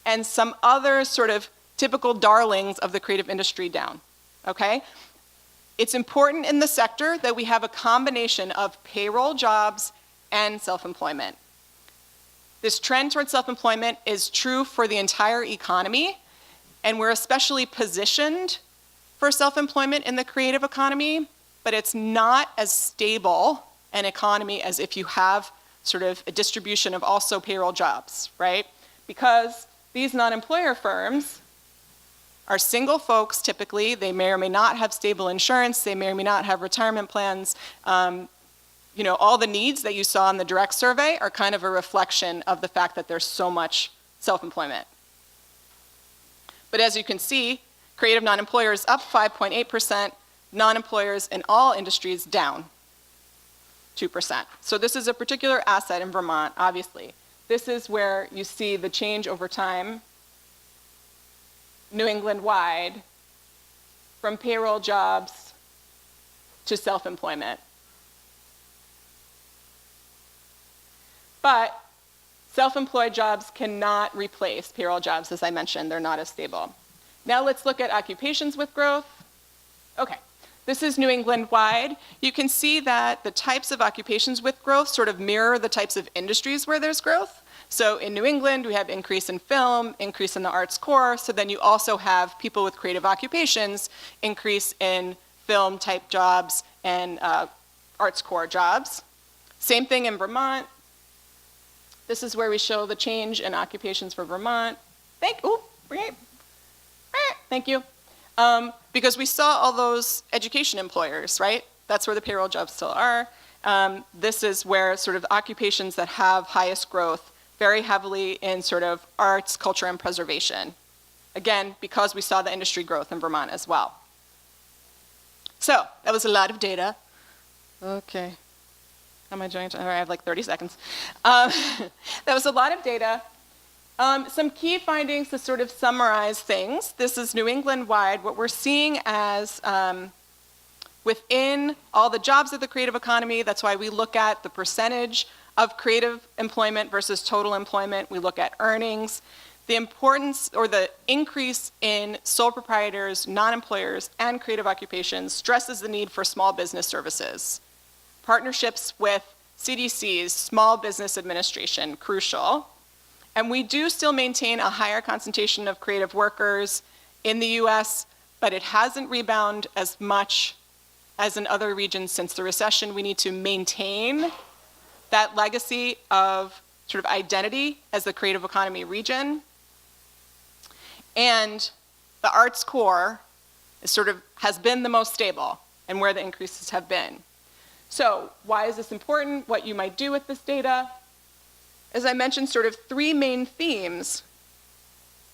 and some other sort of typical darlings of the creative industry down, okay? It's important in the sector that we have a combination of payroll jobs and self-employment. This trend towards self-employment is true for the entire economy, and we're especially positioned for self-employment in the creative economy, but it's not as stable an economy as if you have sort of a distribution of also payroll jobs, right? Because these non-employer firms are single folks typically. They may or may not have stable insurance. They may or may not have retirement plans. You know, all the needs that you saw in the direct survey are kind of a reflection of the fact that there's so much self-employment. But as you can see, creative non-employers up 5.8%, non-employers in all industries down 2%. So this is a particular asset in Vermont, obviously. This is where you see the change over time, New England-wide, from payroll jobs to self-employment. But self-employed jobs cannot replace payroll jobs, as I mentioned. They're not as stable. Now let's look at occupations with growth. Okay, this is New England-wide. You can see that the types of occupations with growth sort of mirror the types of industries where there's growth. So in New England, we have increase in film, increase in the arts core. So then you also have people with creative occupations, increase in film type jobs and arts core jobs. Same thing in Vermont. This is where we show the change in occupations for Vermont. Thank you. Because we saw all those education employers, right? That's where the payroll jobs still are. This is where sort of occupations that have highest growth very heavily in sort of arts, culture, and preservation. Again, because we saw the industry growth in Vermont as well. So that was a lot of data. Okay. How am I doing? I have like 30 seconds. That was a lot of data. Some key findings to sort of summarize things. This is New England-wide. What we're seeing as within all the jobs of the creative economy, that's why we look at the percentage of creative employment versus total employment. We look at earnings. the importance or the increase in sole proprietors, non-employers, and creative occupations stresses the need for small business services. Partnerships with CDCs, Small Business Administration, crucial. And we do still maintain a higher concentration of creative workers in the US, but it hasn't rebounded as much as in other regions since the recession. We need to maintain that legacy of sort of identity as the creative economy region. And the arts core is has been the most stable and where the increases have been. So why is this important? What you might do with this data? As I mentioned, three main themes.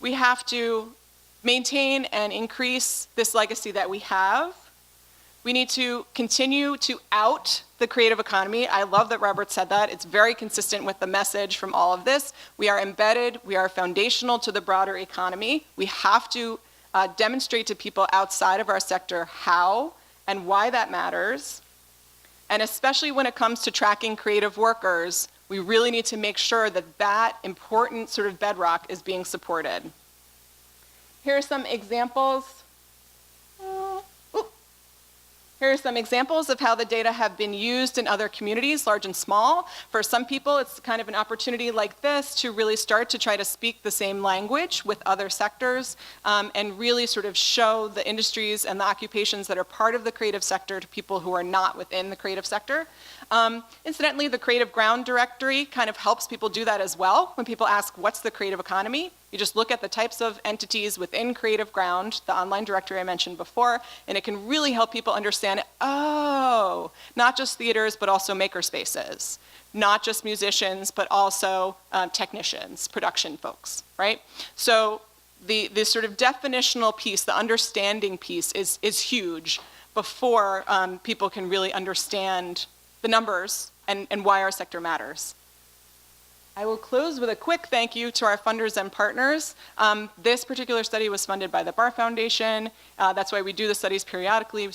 We have to maintain and increase this legacy that we have. We need to continue to out the creative economy. I love that Robert said that. It's very consistent with the message from all of this. We are embedded, we are foundational to the broader economy. We have to demonstrate to people outside of our sector how and why that matters. And especially when it comes to tracking creative workers, we really need to make sure that that important bedrock is being supported. Here are some examples. Here are some examples of how the data have been used in other communities, large and small. For some people, it's kind of an opportunity like this to really start to try to speak the same language with other sectors and really show the industries and the occupations that are part of the creative sector to people who are not within the creative sector. Incidentally, the Creative Ground Directory kind of helps people do that as well. When people ask, what's the creative economy? You just look at the types of entities within Creative Ground, the online directory I mentioned before, and it can really help people understand, oh, not just theaters, but also maker spaces, not just musicians, but also technicians, production folks, right? So the definitional piece, the understanding piece is huge before people can really understand the numbers and why our sector matters. I will close with a quick thank you to our funders and partners. This particular study was funded by the Barr Foundation. That's why we do the studies periodically. We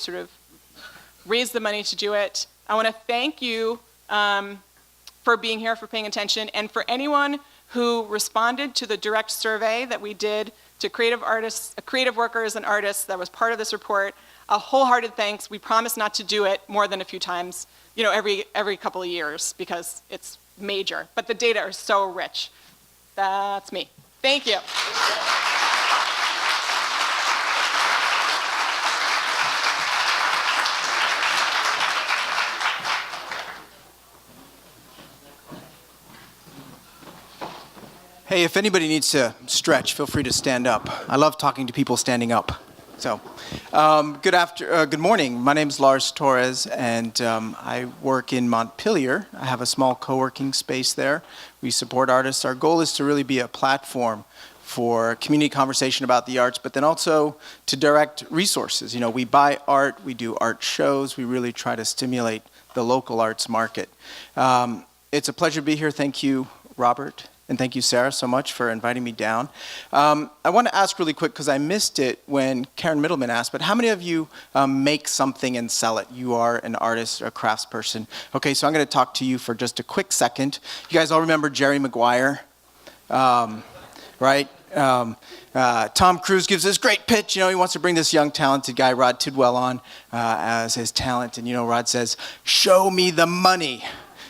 raise the money to do it. I want to thank you for being here, for paying attention, and for anyone who responded to the direct survey that we did to creative artists, creative workers and artists that was part of this report. A wholehearted thanks. We promise not to do it more than a few times, every couple of years, because it's major, but the data are so rich. That's me. Thank you. Hey, if anybody needs to stretch, feel free to stand up. I love talking to people standing up. So, good morning. My name is Lars Torres, and I work in Montpelier. I have a small co-working space there. We support artists. Our goal is to really be a platform for community conversation about the arts, but then also to direct resources. We buy art, we do art shows, we really try to stimulate the local arts market. It's a pleasure to be here. Thank you, Robert. And thank you, Sarah, so much for inviting me down. I want to ask really quick, because I missed it when Karen Middleman asked, but how many of you make something and sell it? You are an artist, a craftsperson. Okay, so I'm going to talk to you for just a quick second. You guys all remember Jerry Maguire, right? Tom Cruise gives this great pitch. He wants to bring this young, talented guy, Rod Tidwell, on as his talent. And, Rod says, show me the money.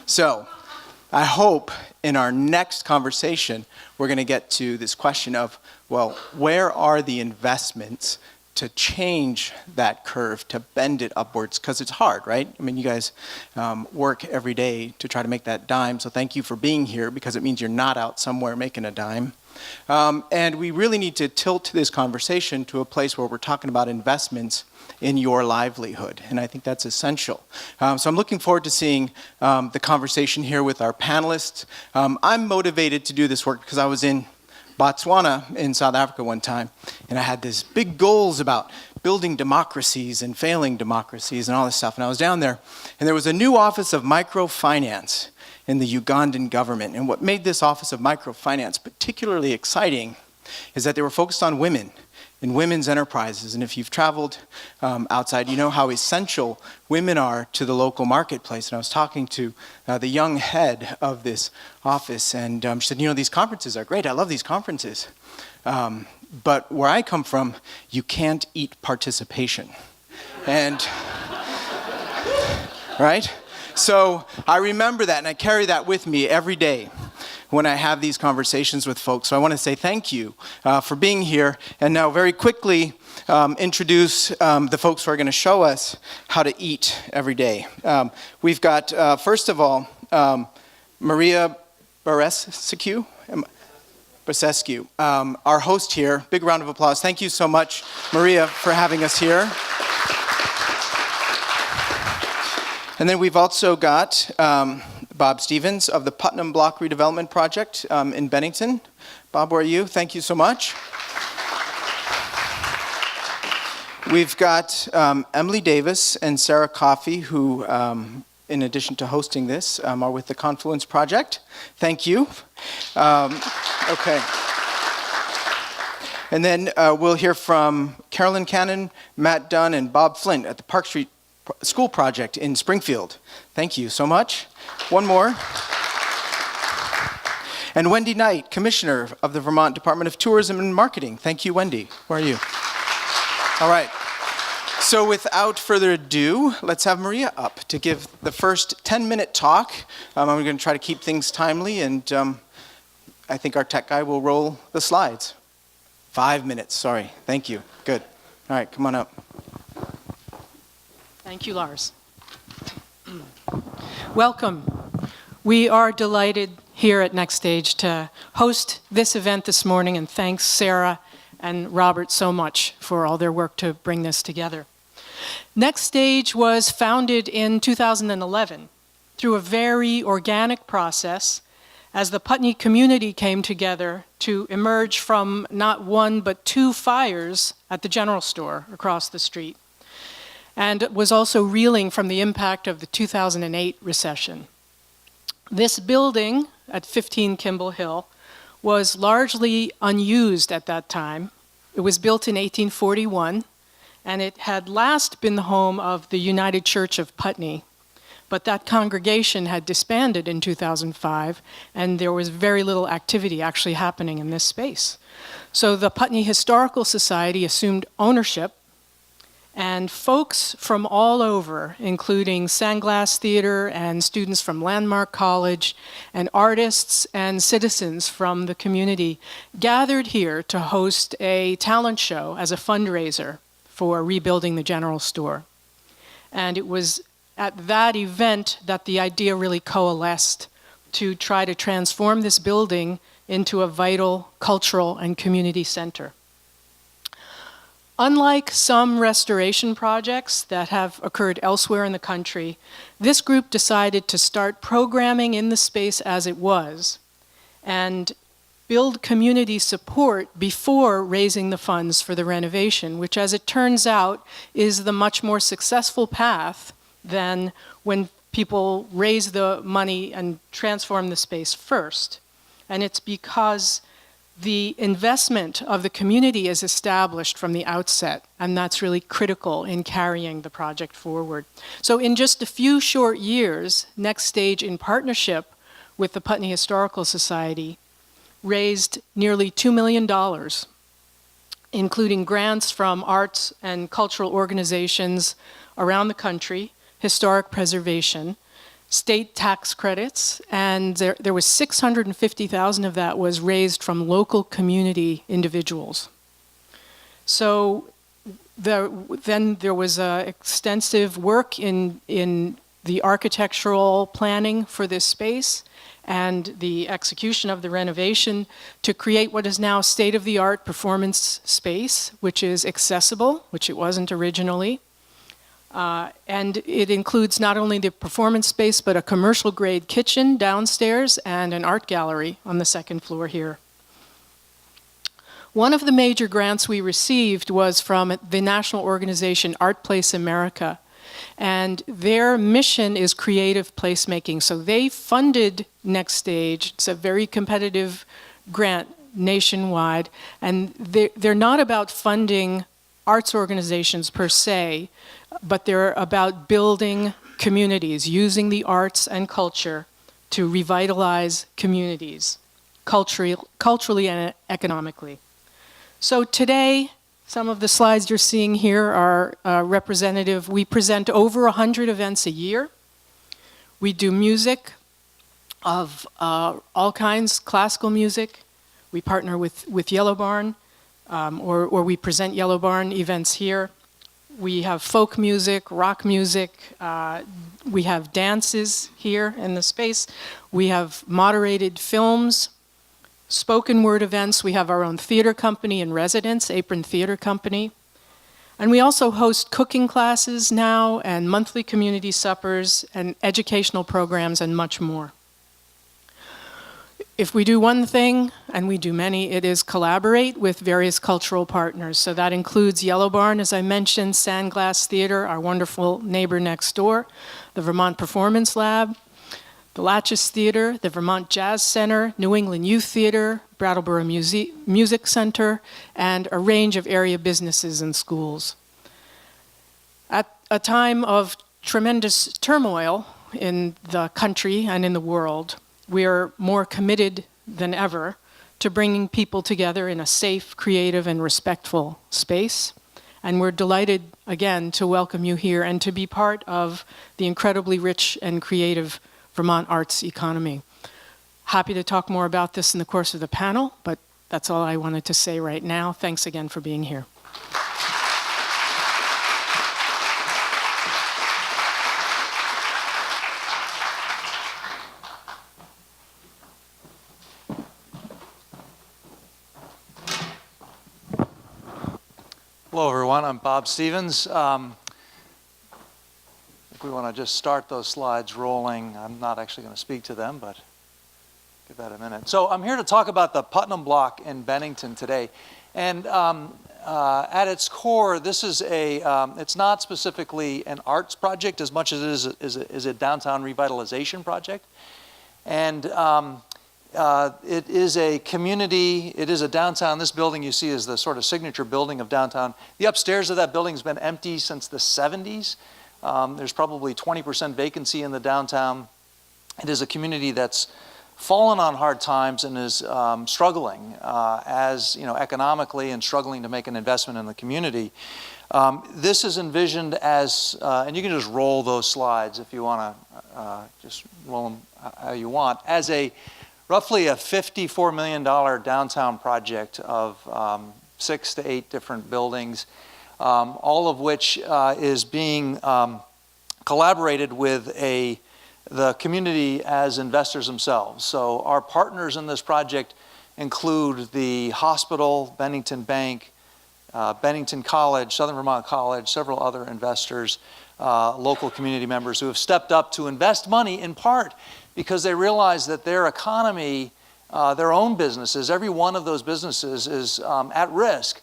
So I hope in our next conversation, we're going to get to this question of, well, where are the investments to change that curve, to bend it upwards? Because it's hard, right? I mean, you guys work every day to try to make that dime. So thank you for being here, because it means you're not out somewhere making a dime. And we really need to tilt this conversation to a place where we're talking about investments in your livelihood, and I think that's essential. So I'm looking forward to seeing the conversation here with our panelists. I'm motivated to do this work because I was in Botswana in South Africa one time, and I had these big goals about building democracies and failing democracies and all this stuff, and I was down there, and there was a new Office of Microfinance in the Ugandan government, and what made this Office of Microfinance particularly exciting is that they were focused on women in women's enterprises. And if you've traveled outside, you know how essential women are to the local marketplace. And I was talking to the young head of this office, and she said, you know, these conferences are great. I love these conferences. But where I come from, you can't eat participation. And, right? So I remember that, and I carry that with me every day when I have these conversations with folks. So I want to say thank you for being here, and now very quickly introduce the folks who are going to show us how to eat every day. We've got, first of all, Maria Barescu, our host here. Big round of applause. Thank you so much, Maria, for having us here. And then we've also got Bob Stevens of the Putnam Block Redevelopment Project in Bennington. Bob, where are you? Thank you so much. We've got Emily Davis and Sarah Coffey, who, in addition to hosting this, are with the Confluence Project. Thank you. Okay. And then we'll hear from Carolyn Cannon, Matt Dunn, and Bob Flint at the Park Street School Project in Springfield. Thank you so much. One more. And Wendy Knight, Commissioner of the Vermont Department of Tourism and Marketing. Thank you, Wendy. Where are you? All right. So without further ado, let's have Maria up to give the first 10-minute talk. I'm going to try to keep things timely, and I think our tech guy will roll the slides. 5 minutes, sorry. Thank you. Good. All right, come on up. Thank you, Lars. Welcome. We are delighted here at Next Stage to host this event this morning, and thanks Sarah and Robert so much for all their work to bring this together. Next Stage was founded in 2011 through a very organic process as the Putney community came together to emerge from not one but two fires at the general store across the street, and was also reeling from the impact of the 2008 recession. This building at 15 Kimball Hill was largely unused at that time. It was built in 1841, and it had last been the home of the United Church of Putney. But that congregation had disbanded in 2005, and there was very little activity actually happening in this space. So the Putney Historical Society assumed ownership, and folks from all over, including Sandglass Theater and students from Landmark College, and artists and citizens from the community, gathered here to host a talent show as a fundraiser for rebuilding the general store. And it was at that event that the idea really coalesced to try to transform this building into a vital cultural and community center. Unlike some restoration projects that have occurred elsewhere in the country, this group decided to start programming in the space as it was and build community support before raising the funds for the renovation, which, as it turns out, is the much more successful path than when people raise the money and transform the space first. And it's because the investment of the community is established from the outset, and that's really critical in carrying the project forward. So in just a few short years, Next Stage, in partnership with the Putney Historical Society, raised nearly $2 million, including grants from arts and cultural organizations around the country, historic preservation, state tax credits, and there was $650,000 of that was raised from local community individuals. So then there was extensive work in the architectural planning for this space and the execution of the renovation to create what is now state-of-the-art performance space, which is accessible, which it wasn't originally. And it includes not only the performance space, but a commercial-grade kitchen downstairs and an art gallery on the second floor here. One of the major grants we received was from the national organization Art Place America, and their mission is creative placemaking. So they funded Next Stage. It's a very competitive grant nationwide, and they're not about funding arts organizations per se, but they're about building communities, using the arts and culture to revitalize communities, culturally and economically. So today, some of the slides you're seeing here are representative. We present over 100 events a year. We do music of all kinds, classical music. We partner with Yellow Barn, or we present Yellow Barn events here. We have folk music, rock music. We have dances here in the space. We have moderated films, spoken word events. We have our own theater company in residence, Apron Theater Company. And we also host cooking classes now and monthly community suppers and educational programs and much more. If we do one thing, and we do many, it is collaborate with various cultural partners. So that includes Yellow Barn, as I mentioned, Sandglass Theater, our wonderful neighbor next door, the Vermont Performance Lab, the Latches Theater, the Vermont Jazz Center, New England Youth Theater, Brattleboro Music Center, and a range of area businesses and schools. At a time of tremendous turmoil in the country and in the world, we are more committed than ever to bringing people together in a safe, creative, and respectful space. And we're delighted, again, to welcome you here and to be part of the incredibly rich and creative Vermont arts economy. Happy to talk more about this in the course of the panel, but that's all I wanted to say right now. Thanks again for being here. Hello, everyone. I'm Bob Stevens. If we want to just start those slides rolling, I'm not actually going to speak to them, but give that a minute. So I'm here to talk about the Putnam Block in Bennington today. And at its core, this is it's not specifically an arts project as much as it is a downtown revitalization project. And it is a community, it is a downtown. This building you see is the sort of signature building of downtown. The upstairs of that building has been empty since the 70s. There's probably 20% vacancy in the downtown. It is a community that's fallen on hard times and is struggling economically and struggling to make an investment in the community. This is envisioned as, and you can just roll those slides if you want to just roll them how you want, as roughly a $54 million downtown project of 6 to 8 different buildings, all of which is being collaborated with the community as investors themselves. So our partners in this project include the hospital, Bennington Bank, Bennington College, Southern Vermont College, several other investors, local community members who have stepped up to invest money in part because they realize that their economy, their own businesses, every one of those businesses is at risk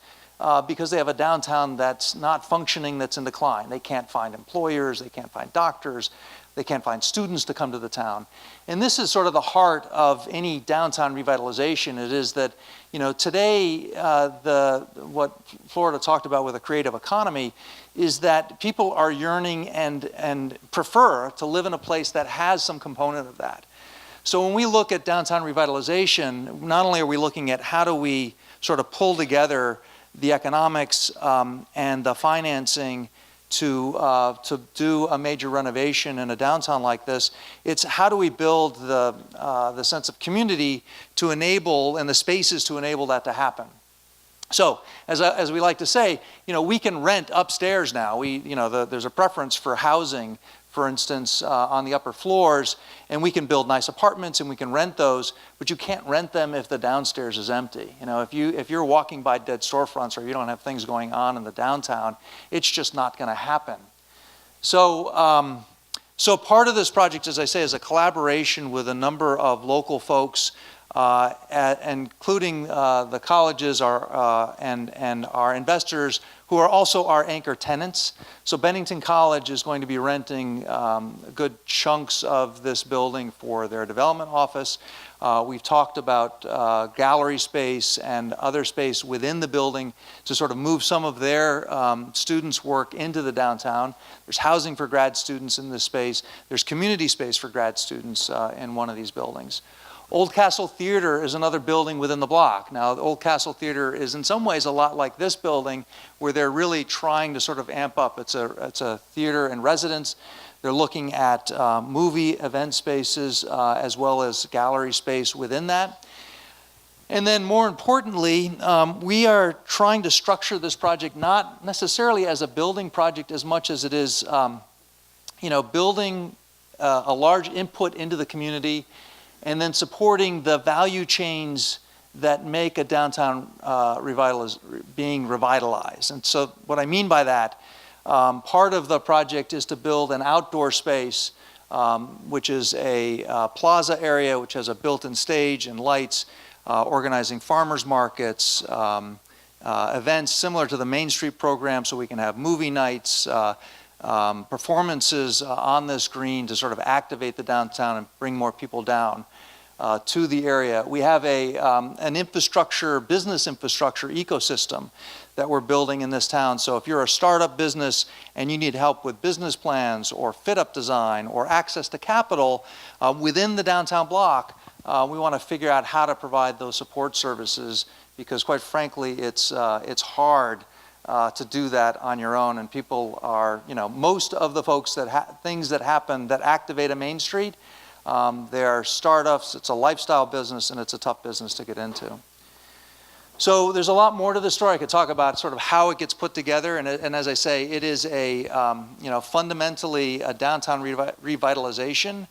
because they have a downtown that's not functioning, that's in decline. They can't find employers, they can't find doctors, they can't find students to come to the town. And this is sort of the heart of any downtown revitalization. It is that, today, what Florida talked about with a creative economy is that people are yearning and prefer to live in a place that has some component of that. So when we look at downtown revitalization, not only are we looking at how do we sort of pull together the economics and the financing to do a major renovation in a downtown like this, it's how do we build the sense of community to enable, and the spaces to enable that to happen. So, as we like to say, we can rent upstairs now. There's a preference for housing, for instance, on the upper floors, and we can build nice apartments and we can rent those, but you can't rent them if the downstairs is empty. If you're walking by dead storefronts or you don't have things going on in the downtown, it's just not going to happen. So, so part of this project, as I say, is a collaboration with a number of local folks including the colleges and our investors who are also our anchor tenants. So Bennington College is going to be renting good chunks of this building for their development office. We've talked about gallery space and other space within the building to sort of move some of their students' work into the downtown. There's housing for grad students in this space. There's community space for grad students in one of these buildings. Old Castle Theater is another building within the block. Now, the Old Castle Theater is in some ways a lot like this building, where they're really trying to sort of amp up. It's a theater in residence. They're looking at movie event spaces as well as gallery space within that. And then more importantly, we are trying to structure this project not necessarily as a building project as much as it is building a large input into the community and then supporting the value chains that make a downtown being revitalized. And so what I mean by that, part of the project is to build an outdoor space, which is a plaza area, which has a built-in stage and lights, organizing farmers markets, events similar to the Main Street program, so we can have movie nights, performances on this green to sort of activate the downtown and bring more people down to the area. We have an infrastructure, business infrastructure ecosystem that we're building in this town. So if you're a startup business and you need help with business plans or fit-up design or access to capital within the downtown block, we want to figure out how to provide those support services, because quite frankly, it's hard to do that on your own. And people are, most of the folks things that happen that activate a Main Street, they're startups, it's a lifestyle business, and it's a tough business to get into. So there's a lot more to the story. I could talk about sort of how it gets put together, and as I say, it is fundamentally a downtown revitalization.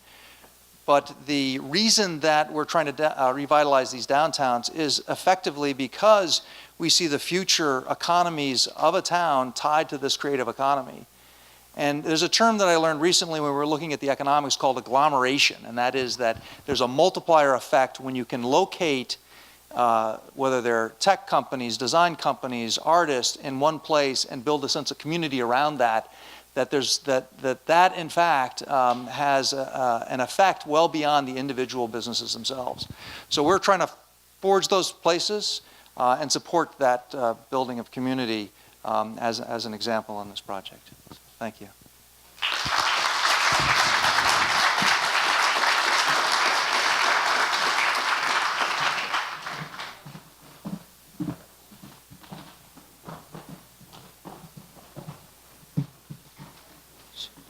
But the reason that we're trying to revitalize these downtowns is effectively because we see the future economies of a town tied to this creative economy. And there's a term that I learned recently when we were looking at the economics called agglomeration, and that is that there's a multiplier effect when you can locate whether they're tech companies, design companies, artists in one place and build a sense of community around that, that in fact has an effect well beyond the individual businesses themselves. So we're trying to forge those places and support that building of community as an example in this project. Thank you.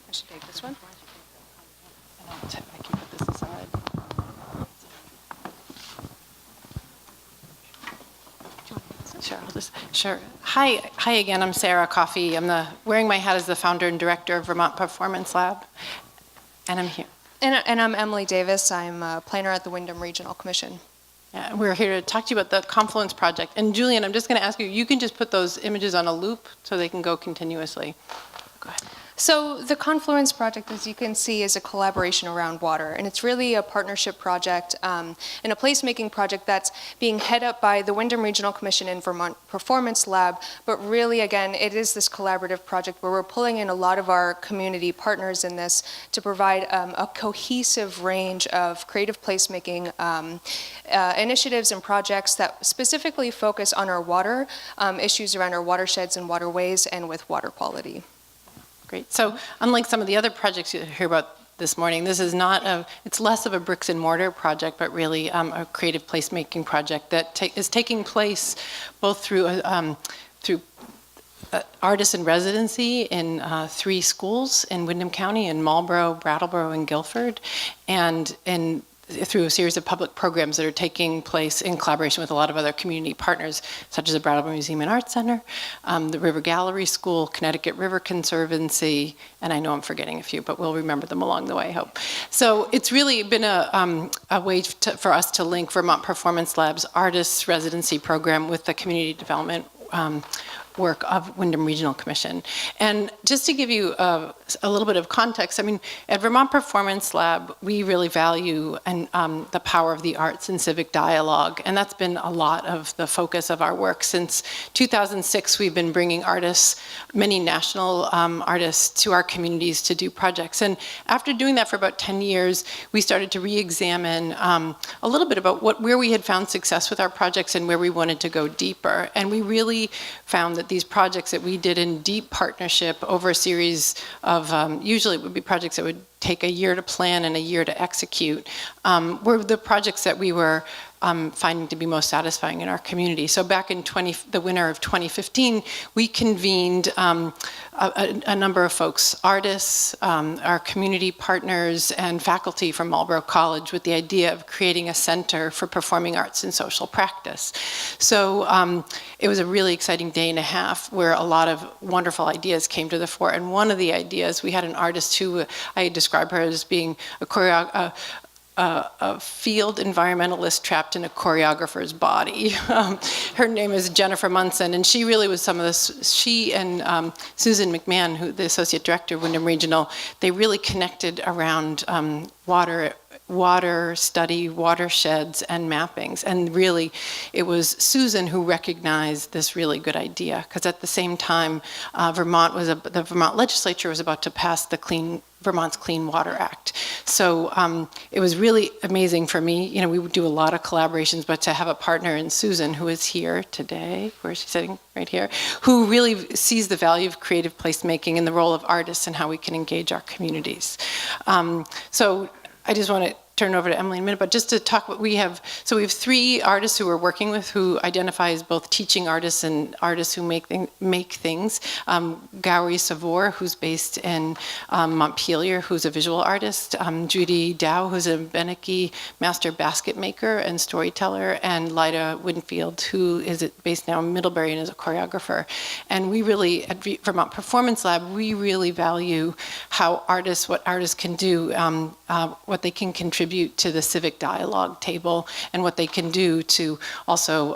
I should take this one. And I can put this aside. Sure. Hi again. I'm Sarah Coffey. I'm wearing my hat as the founder and director of Vermont Performance Lab, and I'm here. And I'm Emily Davis. I'm a planner at the Windham Regional Commission. Yeah, we're here to talk to you about the Confluence project. And Julian, I'm just going to ask you. You can just put those images on a loop so they can go continuously. Go ahead. So the Confluence project, as you can see, is a collaboration around water, and it's really a partnership project and a placemaking project that's being head up by the Windham Regional Commission and Vermont Performance Lab, but really, again, it is this collaborative project where we're pulling in a lot of our community partners in this to provide a cohesive range of creative placemaking initiatives and projects that specifically focus on our water, issues around our watersheds and waterways, and with water quality. Great. So unlike some of the other projects you hear about this morning, this is it's less of a bricks and mortar project, but really a creative placemaking project that is taking place both through artists in residency in 3 schools in Windham County, in Marlborough, Brattleboro, and Guilford, and through a series of public programs that are taking place in collaboration with a lot of other community partners, such as the Brattleboro Museum and Arts Center, the River Gallery School, Connecticut River Conservancy, and I know I'm forgetting a few, but we'll remember them along the way, I hope. So it's really been a way for us to link Vermont Performance Lab's artists residency program with the community development work of Windham Regional Commission. And just to give you a little bit of context, I mean, at Vermont Performance Lab, we really value the power of the arts and civic dialogue, and that's been a lot of the focus of our work. Since 2006, we've been bringing artists, many national artists, to our communities to do projects. And after doing that for about 10 years, we started to re-examine a little bit about where we had found success with our projects and where we wanted to go deeper. And we really found that these projects that we did in deep partnership over a series of, usually it would be projects that would take a year to plan and a year to execute, were the projects that we were finding to be most satisfying in our community. So back in the winter of 2015, we convened a number of folks, artists, our community partners, and faculty from Marlborough College with the idea of creating a center for performing arts and social practice. So it was a really exciting day and a half where a lot of wonderful ideas came to the fore. And one of the ideas, we had an artist who I describe her as being a field environmentalist trapped in a choreographer's body. Her name is Jennifer Munson, and she really was some of this. She and Susan McMahon, who the associate director of Windham Regional, they really connected around water study, watersheds, and mappings. And really, it was Susan who recognized this really good idea, because at the same time, the Vermont legislature was about to pass the Vermont's Clean Water Act. So it was really amazing for me. You know, we would do a lot of collaborations, but to have a partner in Susan, who is here today, where is she sitting? Right here, who really sees the value of creative placemaking and the role of artists and how we can engage our communities. So I just want to turn over to Emily in a minute, but just to talk, we have 3 artists who we're working with who identify as both teaching artists and artists who make things. Gowrie Savor, who's based in Montpelier, who's a visual artist. Judy Dow, who's a Beneke master basket maker and storyteller, and Lyda Winfield, who is based now in Middlebury and is a choreographer. And we really, at Vermont Performance Lab, we really value what artists can do, what they can contribute to the civic dialogue table, and what they can do to also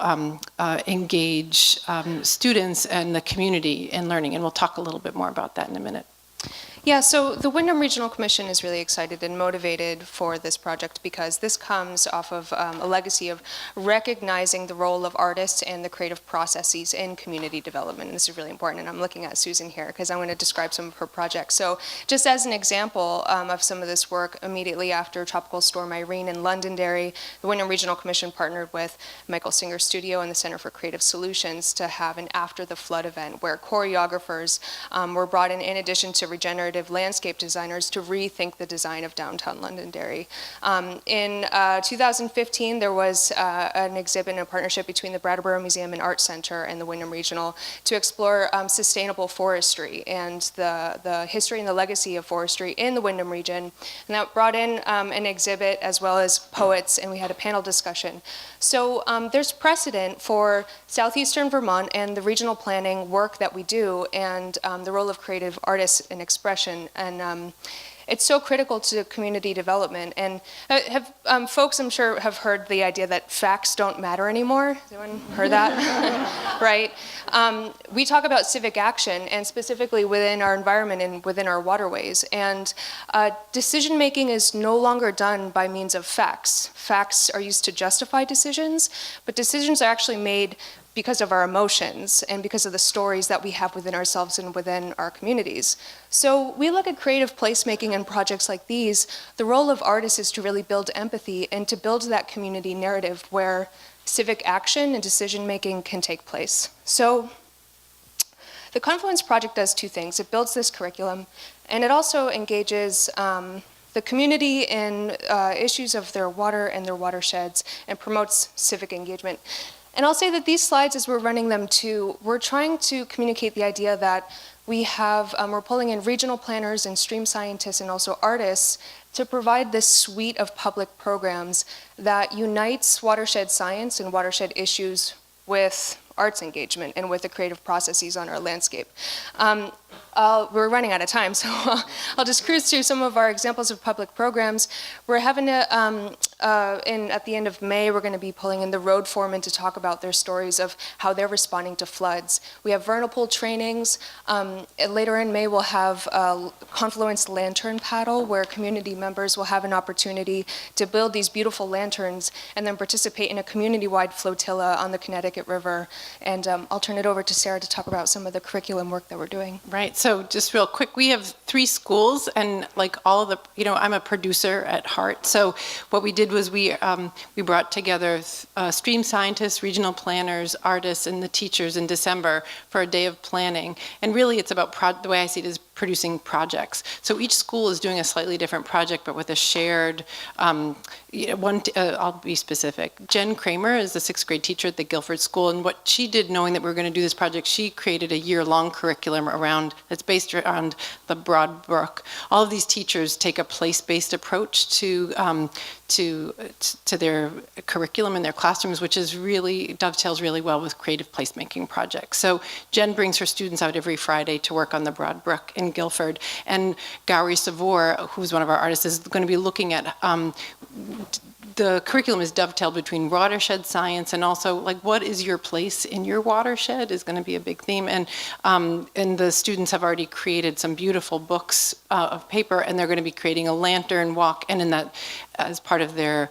engage students and the community in learning. And we'll talk a little bit more about that in a minute. Yeah, so the Windham Regional Commission is really excited and motivated for this project because this comes off of a legacy of recognizing the role of artists and the creative processes in community development. And this is really important, and I'm looking at Susan here because I'm going to describe some of her projects. So just as an example of some of this work, immediately after Tropical Storm Irene in Londonderry, the Windham Regional Commission partnered with Michael Singer Studio and the Center for Creative Solutions to have an After the Flood event where choreographers were brought in addition to regenerative landscape designers, to rethink the design of downtown Londonderry. In 2015, there was an exhibit in a partnership between the Brattleboro Museum and Art Center and the Windham Regional to explore sustainable forestry and the history and the legacy of forestry in the Windham region. And that brought in an exhibit as well as poets, and we had a panel discussion. So there's precedent for southeastern Vermont and the regional planning work that we do, and the role of creative artists in expression. And it's so critical to community development. And folks, I'm sure, have heard the idea that facts don't matter anymore. Has anyone heard that? Right? We talk about civic action, and specifically within our environment and within our waterways. And decision making is no longer done by means of facts. Facts are used to justify decisions, but decisions are actually made because of our emotions and because of the stories that we have within ourselves and within our communities. So we look at creative placemaking and projects like these. The role of artists is to really build empathy and to build that community narrative where civic action and decision making can take place. So the Confluence Project does 2 things. It builds this curriculum, and it also engages the community in issues of their water and their watersheds and promotes civic engagement. And I'll say that these slides, as we're running them too, we're trying to communicate the idea that we're pulling in regional planners and stream scientists and also artists to provide this suite of public programs that unites watershed science and watershed issues with arts engagement and with the creative processes on our landscape. We're running out of time, so I'll just cruise through some of our examples of public programs. We're having a, at the end of May, we're going to be pulling in the road foremen to talk about their stories of how they're responding to floods. We have vernal pool trainings. Later in May, we'll have a Confluence lantern paddle, where community members will have an opportunity to build these beautiful lanterns and then participate in a community-wide flotilla on the Connecticut River. And I'll turn it over to Sarah to talk about some of the curriculum work that we're doing. Right, so just real quick, we have 3 schools, and like all of the, I'm a producer at heart, so what we did was we brought together stream scientists, regional planners, artists, and the teachers in December for a day of planning, and really it's about, the way I see it is producing projects. So each school is doing a slightly different project, but with a shared, I'll be specific. Jen Kramer is the 6th grade teacher at the Guilford School, and what she did, knowing that we were going to do this project, she created a year-long curriculum that's based around the Broad Brook. All of these teachers take a place-based approach to their curriculum in their classrooms, which is really dovetails really well with creative placemaking projects. So Jen brings her students out every Friday to work on the Broad Brook in Guilford, and Gowrie Savor, who's one of our artists, is going to be looking at the curriculum is dovetailed between watershed science and also like what is your place in your watershed is going to be a big theme, and the students have already created some beautiful books of paper, and they're going to be creating a lantern walk, and in that, as part of their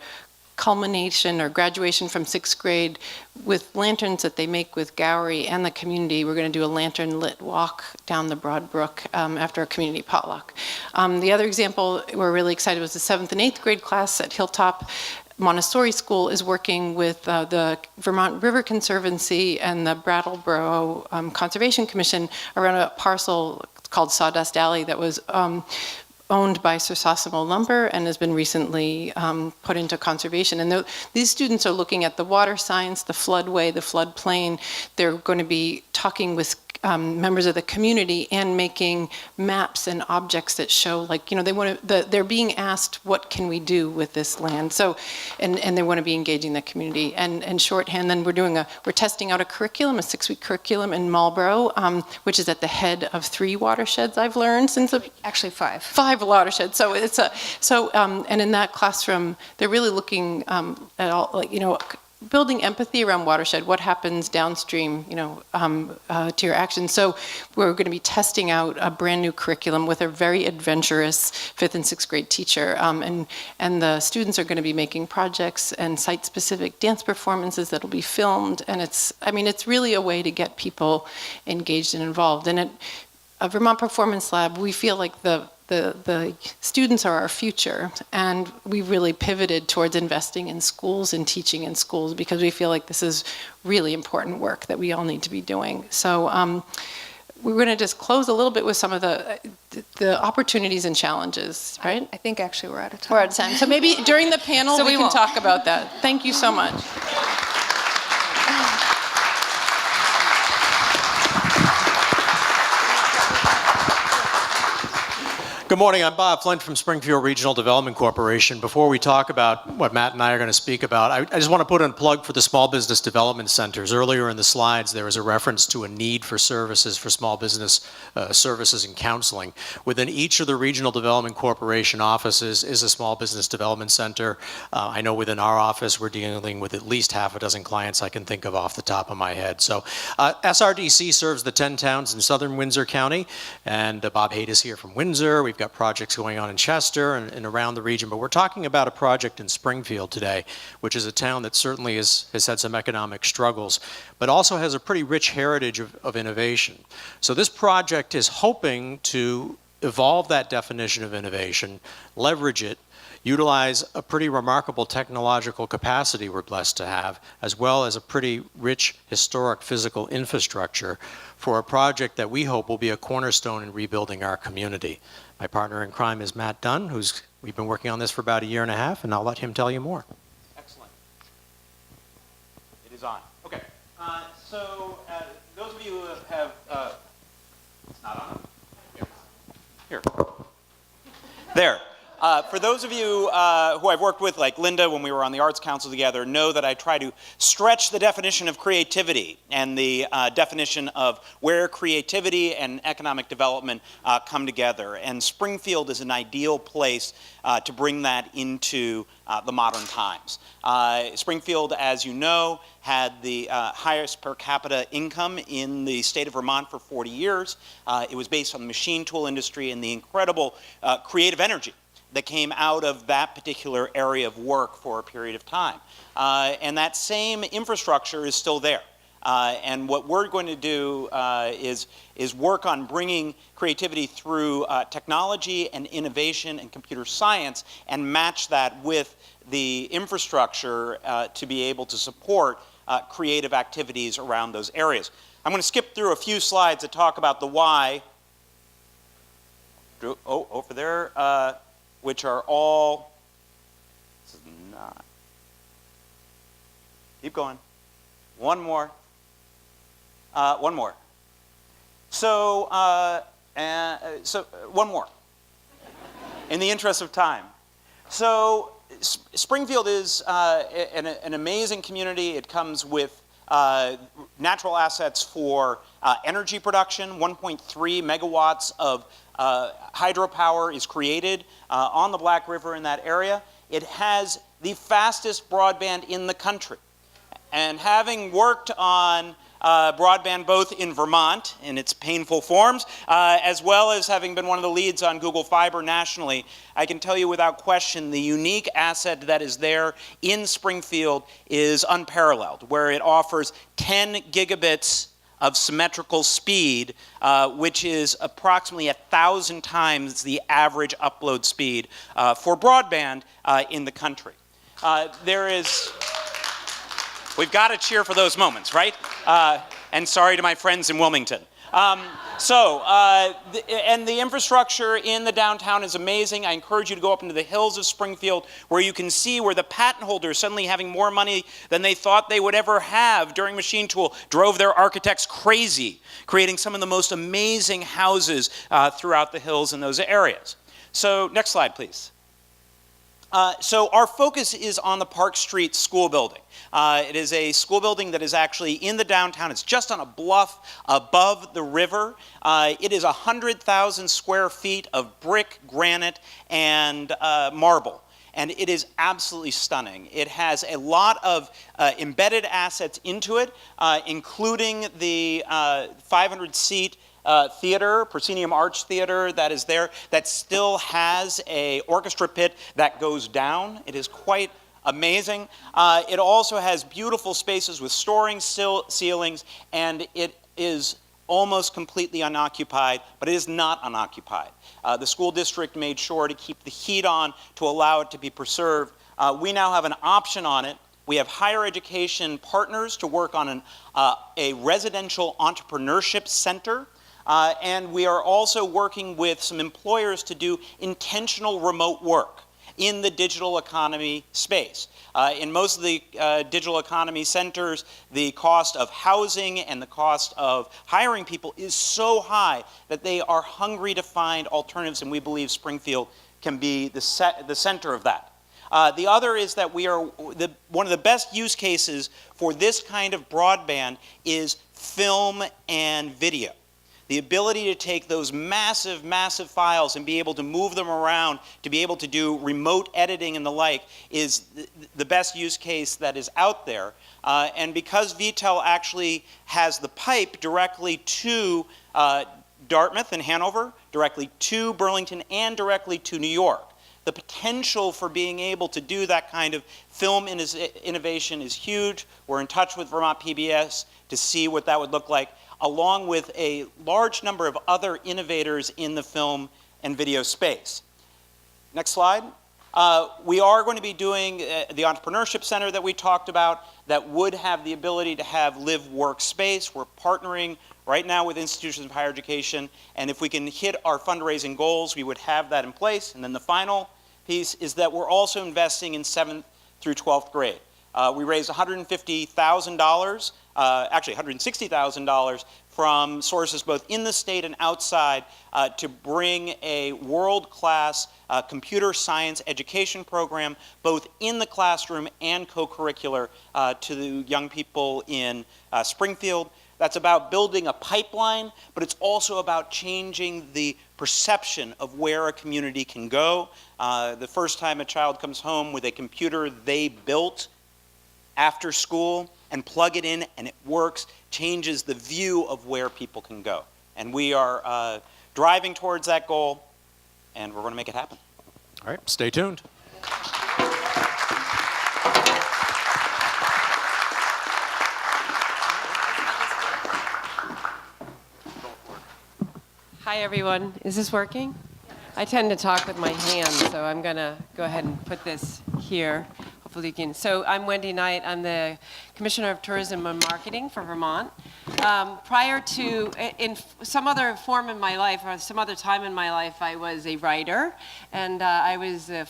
culmination or graduation from 6th grade, with lanterns that they make with Gowrie and the community, we're going to do a lantern lit walk down the Broad Brook after a community potluck. The other example we're really excited was the 7th and 8th grade class at Hilltop Montessori School is working with the Vermont River Conservancy and the Brattleboro Conservation Commission around a parcel called Sawdust Alley that was owned by Sir Sosimo Lumber and has been recently put into conservation. And these students are looking at the water science, the floodway, the floodplain. They're going to be talking with members of the community and making maps and objects that show, like, they're being asked, what can we do with this land? So, and they want to be engaging the community. And shorthand, then we're testing out a curriculum, a 6-week curriculum in Marlborough, which is at the head of 3 watersheds, I've learned since. Actually 5. 5 watersheds. So it's and in that classroom, they're really looking at all, building empathy around watershed, what happens downstream, to your actions. So we're going to be testing out a brand new curriculum with a very adventurous 5th and 6th grade teacher. And the students are going to be making projects and site-specific dance performances that'll be filmed. And it's really a way to get people engaged and involved. And at Vermont Performance Lab, we feel like the students are our future, and we really pivoted towards investing in schools and teaching in schools because we feel like this is really important work that we all need to be doing. So we're going to just close a little bit with some of the opportunities and challenges, right? I think actually we're out of time. We're out of time. So maybe during the panel So we can won't. talk about that. Thank you so much. Good morning, I'm Bob Flint from Springfield Regional Development Corporation. Before we talk about what Matt and I are going to speak about, I just want to put in a plug for the Small Business Development Centers. Earlier in the slides, there was a reference to a need for services for small business services and counseling. Within each of the Regional Development Corporation offices is a Small Business Development Center. I know within our office, we're dealing with at least half a dozen clients I can think of off the top of my head. So SRDC serves the 10 towns in southern Windsor County, and Bob Haight is here from Windsor. We've got projects going on in Chester and around the region, but we're talking about a project in Springfield today, which is a town that certainly has had some economic struggles, but also has a pretty rich heritage of innovation. So this project is hoping to evolve that definition of innovation, leverage it, utilize a pretty remarkable technological capacity we're blessed to have, as well as a pretty rich historic physical infrastructure for a project that we hope will be a cornerstone in rebuilding our community. My partner in crime is Matt Dunn, we've been working on this for about 1.5 years, and I'll let him tell you more. Excellent. It is on. Okay. So those of you who have, it's not on. Here. There. For those of you who I've worked with, like Linda, when we were on the Arts Council together, know that I try to stretch the definition of creativity and the definition of where creativity and economic development come together. And Springfield is an ideal place to bring that into the modern times. Springfield, as you know, had the highest per capita income in the state of Vermont for 40 years. It was based on the machine tool industry and the incredible creative energy that came out of that particular area of work for a period of time. And that same infrastructure is still there. And what we're going to do is work on bringing creativity through technology and innovation and computer science and match that with the infrastructure to be able to support creative activities around those areas. I'm going to skip through a few slides that talk about the why. Oh, over there, which are all, this is not, keep going. One more. One more. So one more, in the interest of time. So Springfield is an amazing community. It comes with natural assets for energy production. 1.3 megawatts of hydropower is created on the Black River in that area. It has the fastest broadband in the country. And having worked on broadband both in Vermont in its painful forms, as well as having been one of the leads on Google Fiber nationally, I can tell you without question the unique asset that is there in Springfield is unparalleled, where it offers 10 gigabits of symmetrical speed, which is approximately 1,000 times the average upload speed for broadband in the country. We've got to cheer for those moments, right? And sorry to my friends in Wilmington. And the infrastructure in the downtown is amazing. I encourage you to go up into the hills of Springfield, where you can see where the patent holders suddenly having more money than they thought they would ever have during machine tool drove their architects crazy, creating some of the most amazing houses throughout the hills in those areas. So next slide, please. So our focus is on the Park Street School Building. It is a school building that is actually in the downtown. It's just on a bluff above the river. It is 100,000 square feet of brick, granite, and marble. And it is absolutely stunning. It has a lot of embedded assets into it, including the 500-seat theater, Proscenium Arch Theater, that is there, that still has a orchestra pit that goes down. It is quite amazing. It also has beautiful spaces with soaring ceilings, and it is almost completely unoccupied, but it is not unoccupied. The school district made sure to keep the heat on to allow it to be preserved. We now have an option on it. We have higher education partners to work on a residential entrepreneurship center. And we are also working with some employers to do intentional remote work in the digital economy space. In most of the digital economy centers, the cost of housing and the cost of hiring people is so high that they are hungry to find alternatives, and we believe Springfield can be the center of that. The other is that we are one of the best use cases for this kind of broadband is film and video. The ability to take those massive, massive files and be able to move them around, to be able to do remote editing and the like, is the best use case that is out there. And because VTEL actually has the pipe directly to Dartmouth and Hanover, directly to Burlington, and directly to New York, the potential for being able to do that kind of film innovation is huge. We're in touch with Vermont PBS to see what that would look like, along with a large number of other innovators in the film and video space. Next slide. We are going to be doing the Entrepreneurship Center that we talked about that would have the ability to have live-work space. We're partnering right now with institutions of higher education, and if we can hit our fundraising goals, we would have that in place. And then the final piece is that we're also investing in 7th through 12th grade. We raised $150,000, actually $160,000 from sources both in the state and outside to bring a world-class computer science education program, both in the classroom and co-curricular, to the young people in Springfield. That's about building a pipeline, but it's also about changing the perception of where a community can go. The first time a child comes home with a computer they built after school and plug it in and it works, changes the view of where people can go. And we are driving towards that goal, and we're going to make it happen. All right, stay tuned. Hi, everyone. Is this working? I tend to talk with my hands, so I'm going to go ahead and put this here. Hopefully you can. So I'm Wendy Knight. I'm the Commissioner of Tourism and Marketing for Vermont. Prior to, in some other form in my life, or some other time in my life, I was a writer, and I was the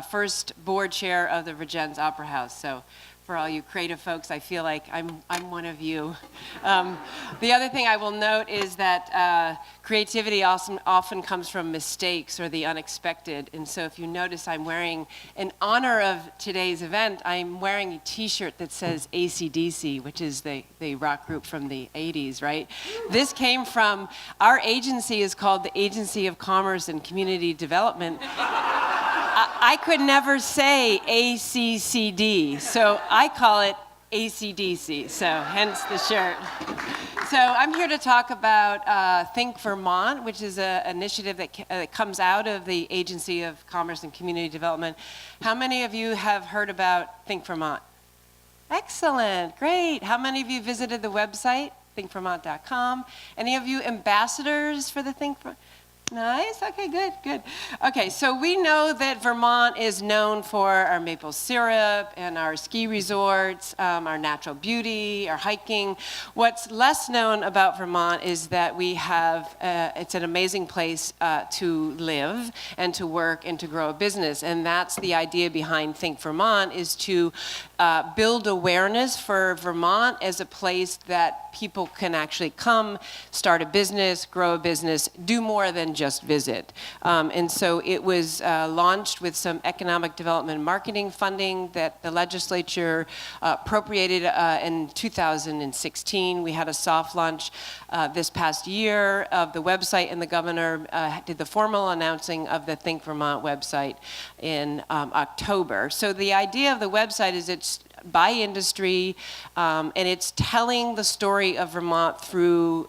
first board chair of the Virgins Opera House. So for all you creative folks, I feel like I'm one of you. The other thing I will note is that creativity often comes from mistakes or the unexpected. And so if you notice, I'm wearing, in honor of today's event, I'm wearing a t-shirt that says AC/DC, which is the rock group from the 80s, right? This came from, our agency is called the Agency of Commerce and Community Development. I could never say ACCD, so I call it AC/DC, so hence the shirt. So I'm here to talk about Think Vermont, which is an initiative that comes out of the Agency of Commerce and Community Development. How many of you have heard about Think Vermont? Excellent, great. How many of you visited the website, thinkvermont.com? Any of you ambassadors for the Think Vermont? Nice, okay, good, good. Okay, so we know that Vermont is known for our maple syrup and our ski resorts, our natural beauty, our hiking. What's less known about Vermont is that we have, it's an amazing place to live and to work and to grow a business. And that's the idea behind Think Vermont, is to build awareness for Vermont as a place that people can actually come, start a business, grow a business, do more than just visit. And so it was launched with some economic development and marketing funding that the legislature appropriated in 2016. We had a soft launch this past year of the website, and the governor did the formal announcing of the Think Vermont website in October. So the idea of the website is it's by industry, and it's telling the story of Vermont through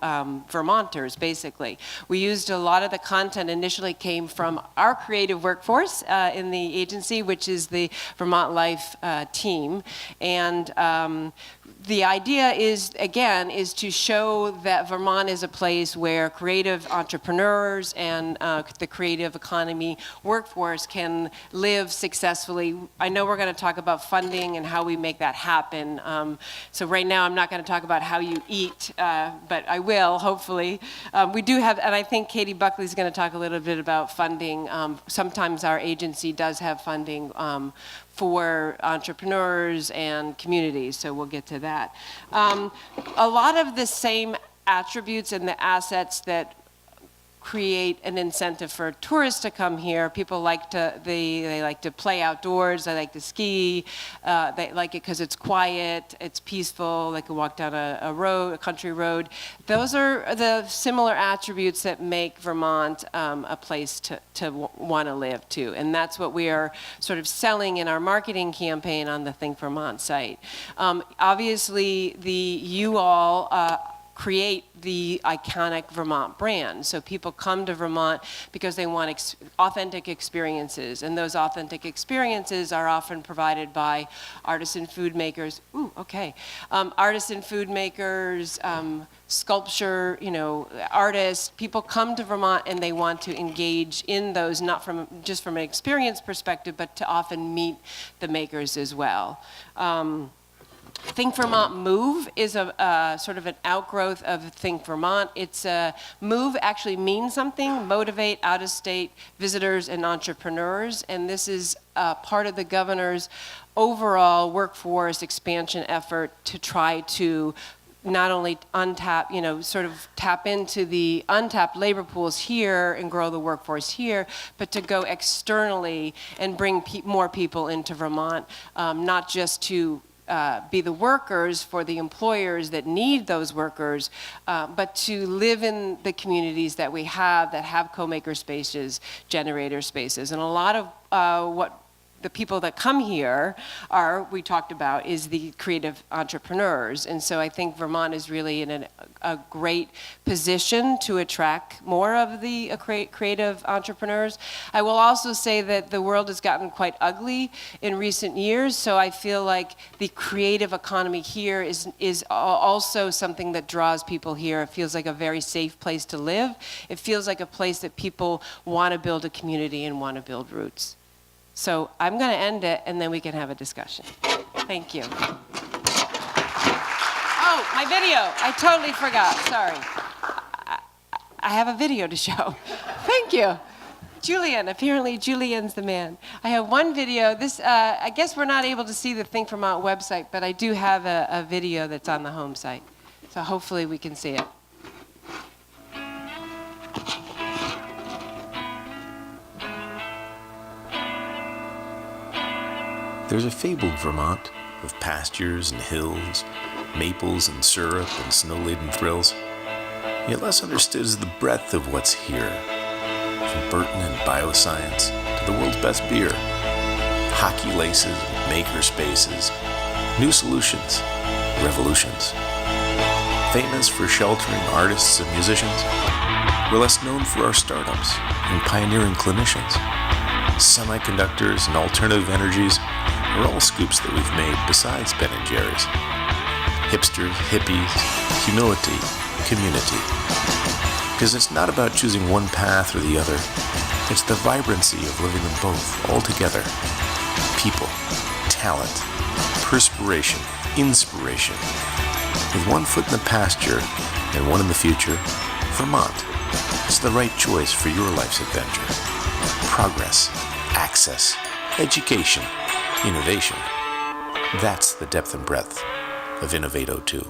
Vermonters, basically. We used a lot of the content initially came from our creative workforce in the agency, which is the Vermont Life team. And the idea is, again, is to show that Vermont is a place where creative entrepreneurs and the creative economy workforce can live successfully. I know we're going to talk about funding and how we make that happen. So right now I'm not going to talk about how you eat, but I will, hopefully. We do have, and I think Katie Buckley is going to talk a little bit about funding. Sometimes our agency does have funding for entrepreneurs and communities, so we'll get to that. A lot of the same attributes and the assets that create an incentive for tourists to come here. People like to, they like to play outdoors, they like to ski, they like it because it's quiet, it's peaceful, they can walk down a road, a country road. Those are the similar attributes that make Vermont a place to want to live too. And that's what we are sort of selling in our marketing campaign on the Think Vermont site. Obviously, you all create the iconic Vermont brand. So people come to Vermont because they want authentic experiences, and those authentic experiences are often provided by artisan food makers. Ooh, okay. Artisan food makers, sculpture, artists. People come to Vermont and they want to engage in those, not just from an experience perspective, but to often meet the makers as well. Think Vermont Move is a sort of an outgrowth of Think Vermont. It's Move actually means something, motivate out-of-state visitors and entrepreneurs, and this is part of the governor's overall workforce expansion effort to try to not only untap, sort of tap into the untapped labor pools here and grow the workforce here, but to go externally and bring more people into Vermont, not just to be the workers for the employers that need those workers, but to live in the communities that we have that have co-maker spaces, generator spaces. And a lot of what the people that come here we talked about, is the creative entrepreneurs. And so I think Vermont is really in a great position to attract more of the creative entrepreneurs. I will also say that the world has gotten quite ugly in recent years, so I feel like the creative economy here is also something that draws people here. It feels like a very safe place to live. It feels like a place that people want to build a community and want to build roots. So I'm going to end it, and then we can have a discussion. Thank you. Oh, my video. I totally forgot. Sorry. I have a video to show. Thank you. Julian. Apparently, Julian's the man. I have one video. This, I guess we're not able to see the Think Vermont website, but I do have a video that's on the home site. So hopefully we can see it. There's a fabled Vermont of pastures and hills, maples and syrup and snow-laden thrills. Yet less understood is the breadth of what's here. From Burton and bioscience to the world's best beer, hockey laces, maker spaces, new solutions, revolutions. Famous for sheltering artists and musicians, we're less known for our startups and pioneering clinicians. Semiconductors and alternative energies are all scoops that we've made besides Ben & Jerry's. Hipsters, hippies, humility, community. Because it's not about choosing one path or the other. It's the vibrancy of living them both all together. People, talent, perspiration, inspiration. With one foot in the pasture and one in the future, Vermont is the right choice for your life's adventure. Progress, access, education, innovation. That's the depth and breadth of Innovato2.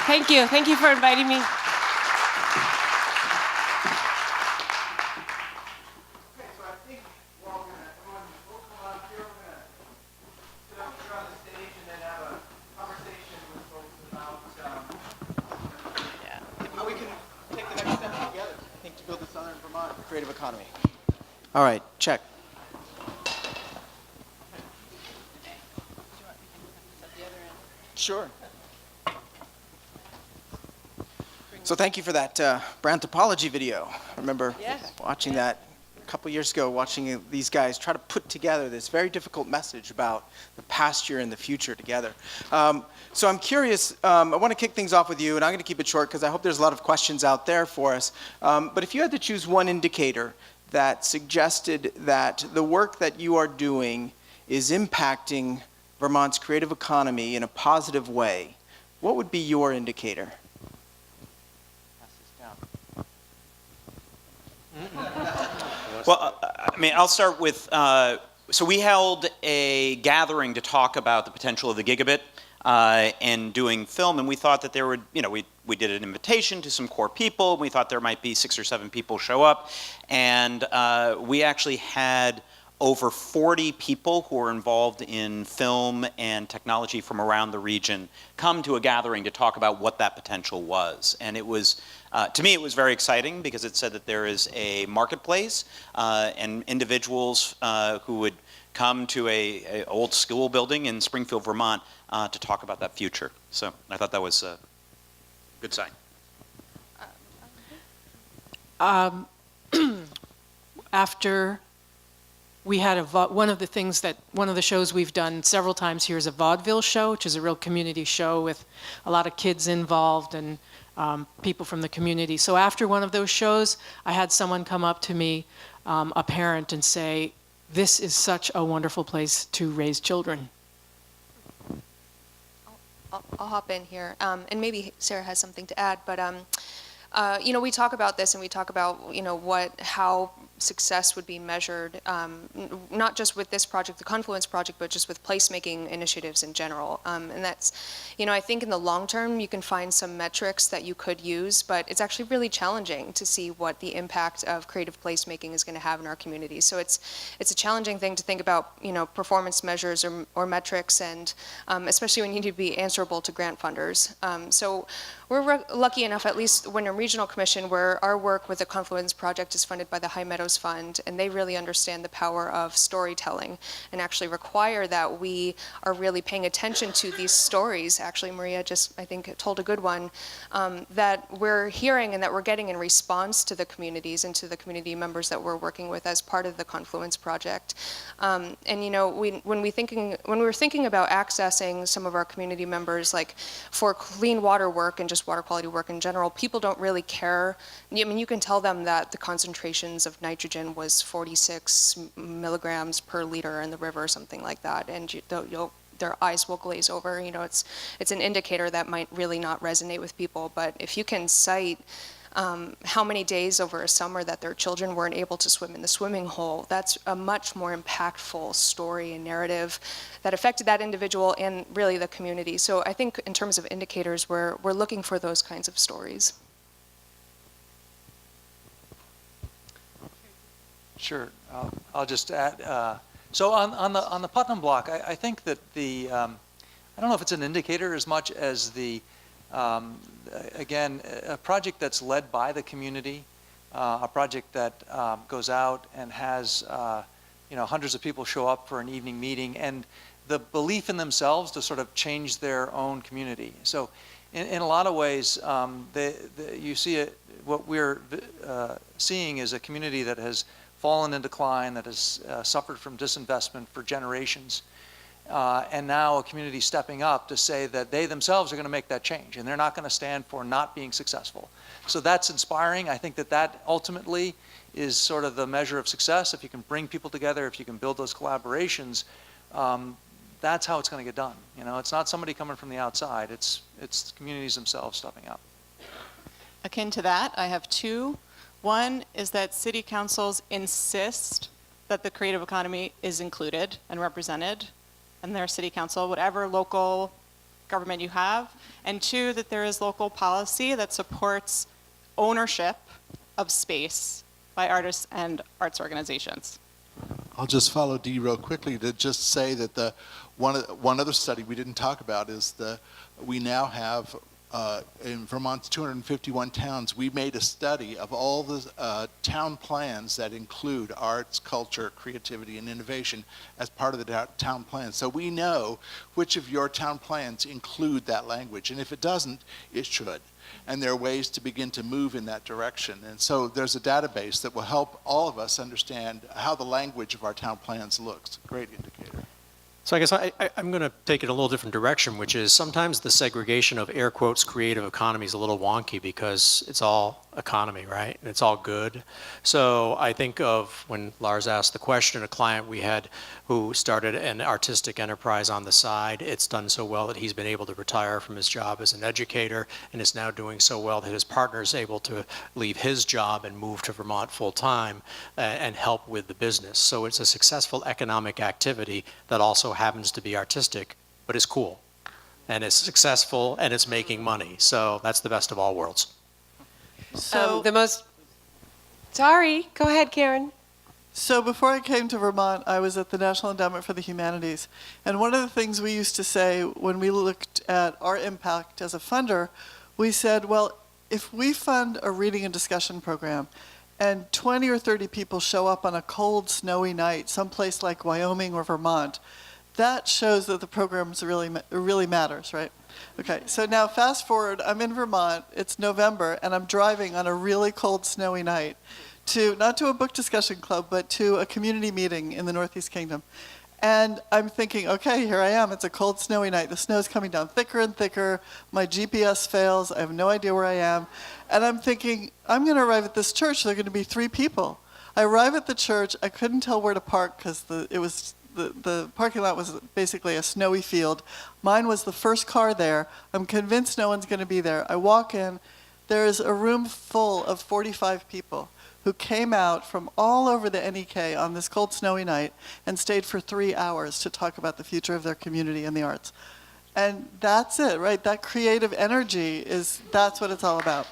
Thank you. Thank you for inviting me. How we can take the next step together, I think, to build the Southern Vermont creative economy. All right, check. Sure. So thank you for that brand topology video. I remember watching that a couple years ago, watching these guys try to put together this very difficult message about the pasture and the future together. So I'm curious, I want to kick things off with you, and I'm going to keep it short because I hope there's a lot of questions out there for us. But if you had to choose one indicator that suggested that the work that you are doing is impacting Vermont's creative economy in a positive way, what would be your indicator? Well, I'll start with, so we held a gathering to talk about the potential of the gigabit and doing film, and we thought that there would, we did an invitation to some core people, and we thought there might be 6 or 7 people show up, and we actually had over 40 people who are involved in film and technology from around the region come to a gathering to talk about what that potential was. And it was, to me, it was very exciting because it said that there is a marketplace and individuals who would come to a old school building in Springfield, Vermont to talk about that future. So I thought that was a good sign. After we had one of the shows we've done several times here is a vaudeville show, which is a real community show with a lot of kids involved and people from the community. So after one of those shows, I had someone come up to me, a parent, and say, "This is such a wonderful place to raise children." I'll hop in here, and maybe Sarah has something to add, but we talk about this and we talk about how success would be measured, not just with this project, the Confluence project, but just with placemaking initiatives in general. And that's, I think in the long term, you can find some metrics that you could use, but it's actually really challenging to see what the impact of creative placemaking is going to have in our community. So it's a challenging thing to think about, performance measures or metrics, and especially when you need to be answerable to grant funders. So we're lucky enough, at least Windham Regional Commission, where our work with the Confluence project is funded by the High Meadows Fund, and they really understand the power of storytelling and actually require that we are really paying attention to these stories. Actually, Maria just, I think, told a good one, that we're hearing and that we're getting in response to the communities and to the community members that we're working with as part of the Confluence project. And when we were thinking about accessing some of our community members, like for clean water work and just water quality work in general, people don't really care. I mean, you can tell them that the concentrations of nitrogen was 46 milligrams per liter in the river or something like that, and their eyes will glaze over. It's an indicator that might really not resonate with people. But if you can cite how many days over a summer that their children weren't able to swim in the swimming hole, that's a much more impactful story and narrative that affected that individual and really the community. So I think in terms of indicators, we're looking for those kinds of stories. Sure, I'll just add. So on the Putnam block, I think that I don't know if it's an indicator as much as again, a project that's led by the community, a project that goes out and has hundreds of people show up for an evening meeting, and the belief in themselves to sort of change their own community. So in a lot of ways, you see it, what we're seeing is a community that has fallen in decline, that has suffered from disinvestment for generations. And now a community stepping up to say that they themselves are going to make that change, and they're not going to stand for not being successful. So that's inspiring. I think that ultimately is sort of the measure of success. If you can bring people together, if you can build those collaborations, that's how it's going to get done. It's not somebody coming from the outside. It's communities themselves stepping up. Akin to that, I have two. One is that city councils insist that the creative economy is included and represented in their city council, whatever local government you have. And two, that there is local policy that supports ownership of space by artists and arts organizations. I'll just follow Dee real quickly to just say that one other study we didn't talk about is we now have in Vermont's 251 towns, we made a study of all the town plans that include arts, culture, creativity, and innovation as part of the town plan. So we know which of your town plans include that language, and if it doesn't, it should. And there are ways to begin to move in that direction. And so there's a database that will help all of us understand how the language of our town plans looks. Great indicator. So I guess I'm going to take it a little different direction, which is sometimes the segregation of air quotes creative economy is a little wonky because it's all economy, right? And it's all good. So I think of when Lars asked the question, a client we had who started an artistic enterprise on the side. It's done so well that he's been able to retire from his job as an educator and is now doing so well that his partner is able to leave his job and move to Vermont full time and help with the business. So it's a successful economic activity that also happens to be artistic, but it's cool. And it's successful and it's making money. So that's the best of all worlds. So Sorry, go ahead, Karen. So before I came to Vermont, I was at the National Endowment for the Humanities. And one of the things we used to say when we looked at our impact as a funder, we said, well, if we fund a reading and discussion program and 20 or 30 people show up on a cold, snowy night, someplace like Wyoming or Vermont, that shows that the program really matters, right? Okay, so now fast forward, I'm in Vermont, it's November, and I'm driving on a really cold, snowy night not to a book discussion club, but to a community meeting in the Northeast Kingdom. And I'm thinking, okay, here I am, it's a cold, snowy night, the snow's coming down thicker and thicker, my GPS fails, I have no idea where I am, and I'm thinking, I'm gonna arrive at this church, there are gonna be 3 people. I arrive at the church, I couldn't tell where to park because the parking lot was basically a snowy field. Mine was the first car there. I'm convinced no one's going to be there. I walk in. There is a room full of 45 people who came out from all over the NEK on this cold, snowy night and stayed for 3 hours to talk about the future of their community and the arts. And that's it, right? That creative energy that's what it's all about.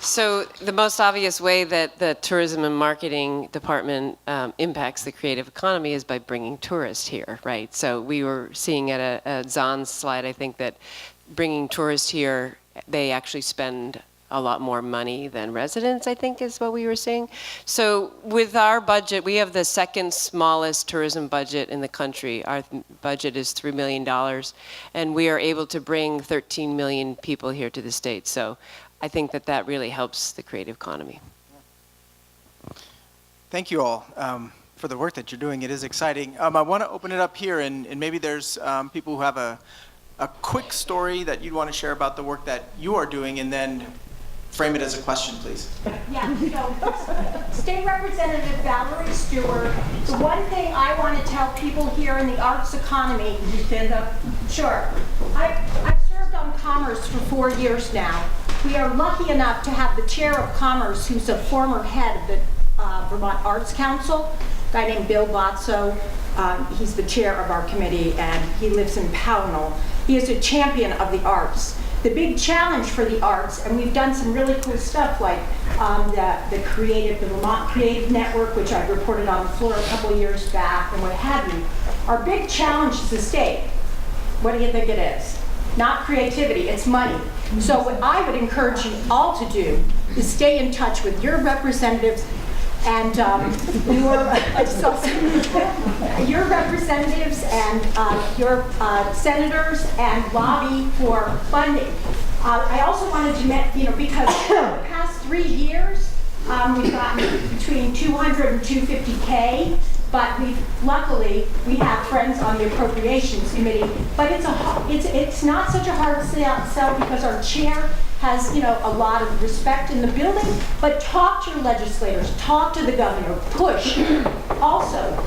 So the most obvious way that the tourism and marketing department impacts the creative economy is by bringing tourists here, right? So we were seeing at a Zahn's slide, I think, that bringing tourists here, they actually spend a lot more money than residents, I think is what we were seeing. So with our budget, we have the second smallest tourism budget in the country. Our budget is $3 million, and we are able to bring 13 million people here to the state. So I think that really helps the creative economy. Thank you all for the work that you're doing. It is exciting. I want to open it up here, and maybe there's people who have a quick story that you'd want to share about the work that you are doing, and then frame it as a question, please. Yeah, so State Representative Valerie Stewart, the one thing I want to tell people here in the arts economy, can you stand up? Sure. I've served on Commerce for 4 years now. We are lucky enough to have the chair of Commerce, who's a former head of the Vermont Arts Council, a guy named Bill Botso. He's the chair of our committee, and he lives in Pownell. He is a champion of the arts. The big challenge for the arts, and we've done some really cool stuff like the Vermont Creative Network, which I reported on the floor a couple of years back, and what have you. Our big challenge is the state. What do you think it is? Not creativity, it's money. So what I would encourage you all to do is stay in touch with your representatives and your representatives and your senators, and lobby for funding. I also wanted to mention, because the past 3 years we've gotten between 200 and 250K, but luckily we have friends on the appropriations committee. But it's not such a hard sell because our chair has a lot of respect in the building, but talk to your legislators, talk to the governor, push. Also,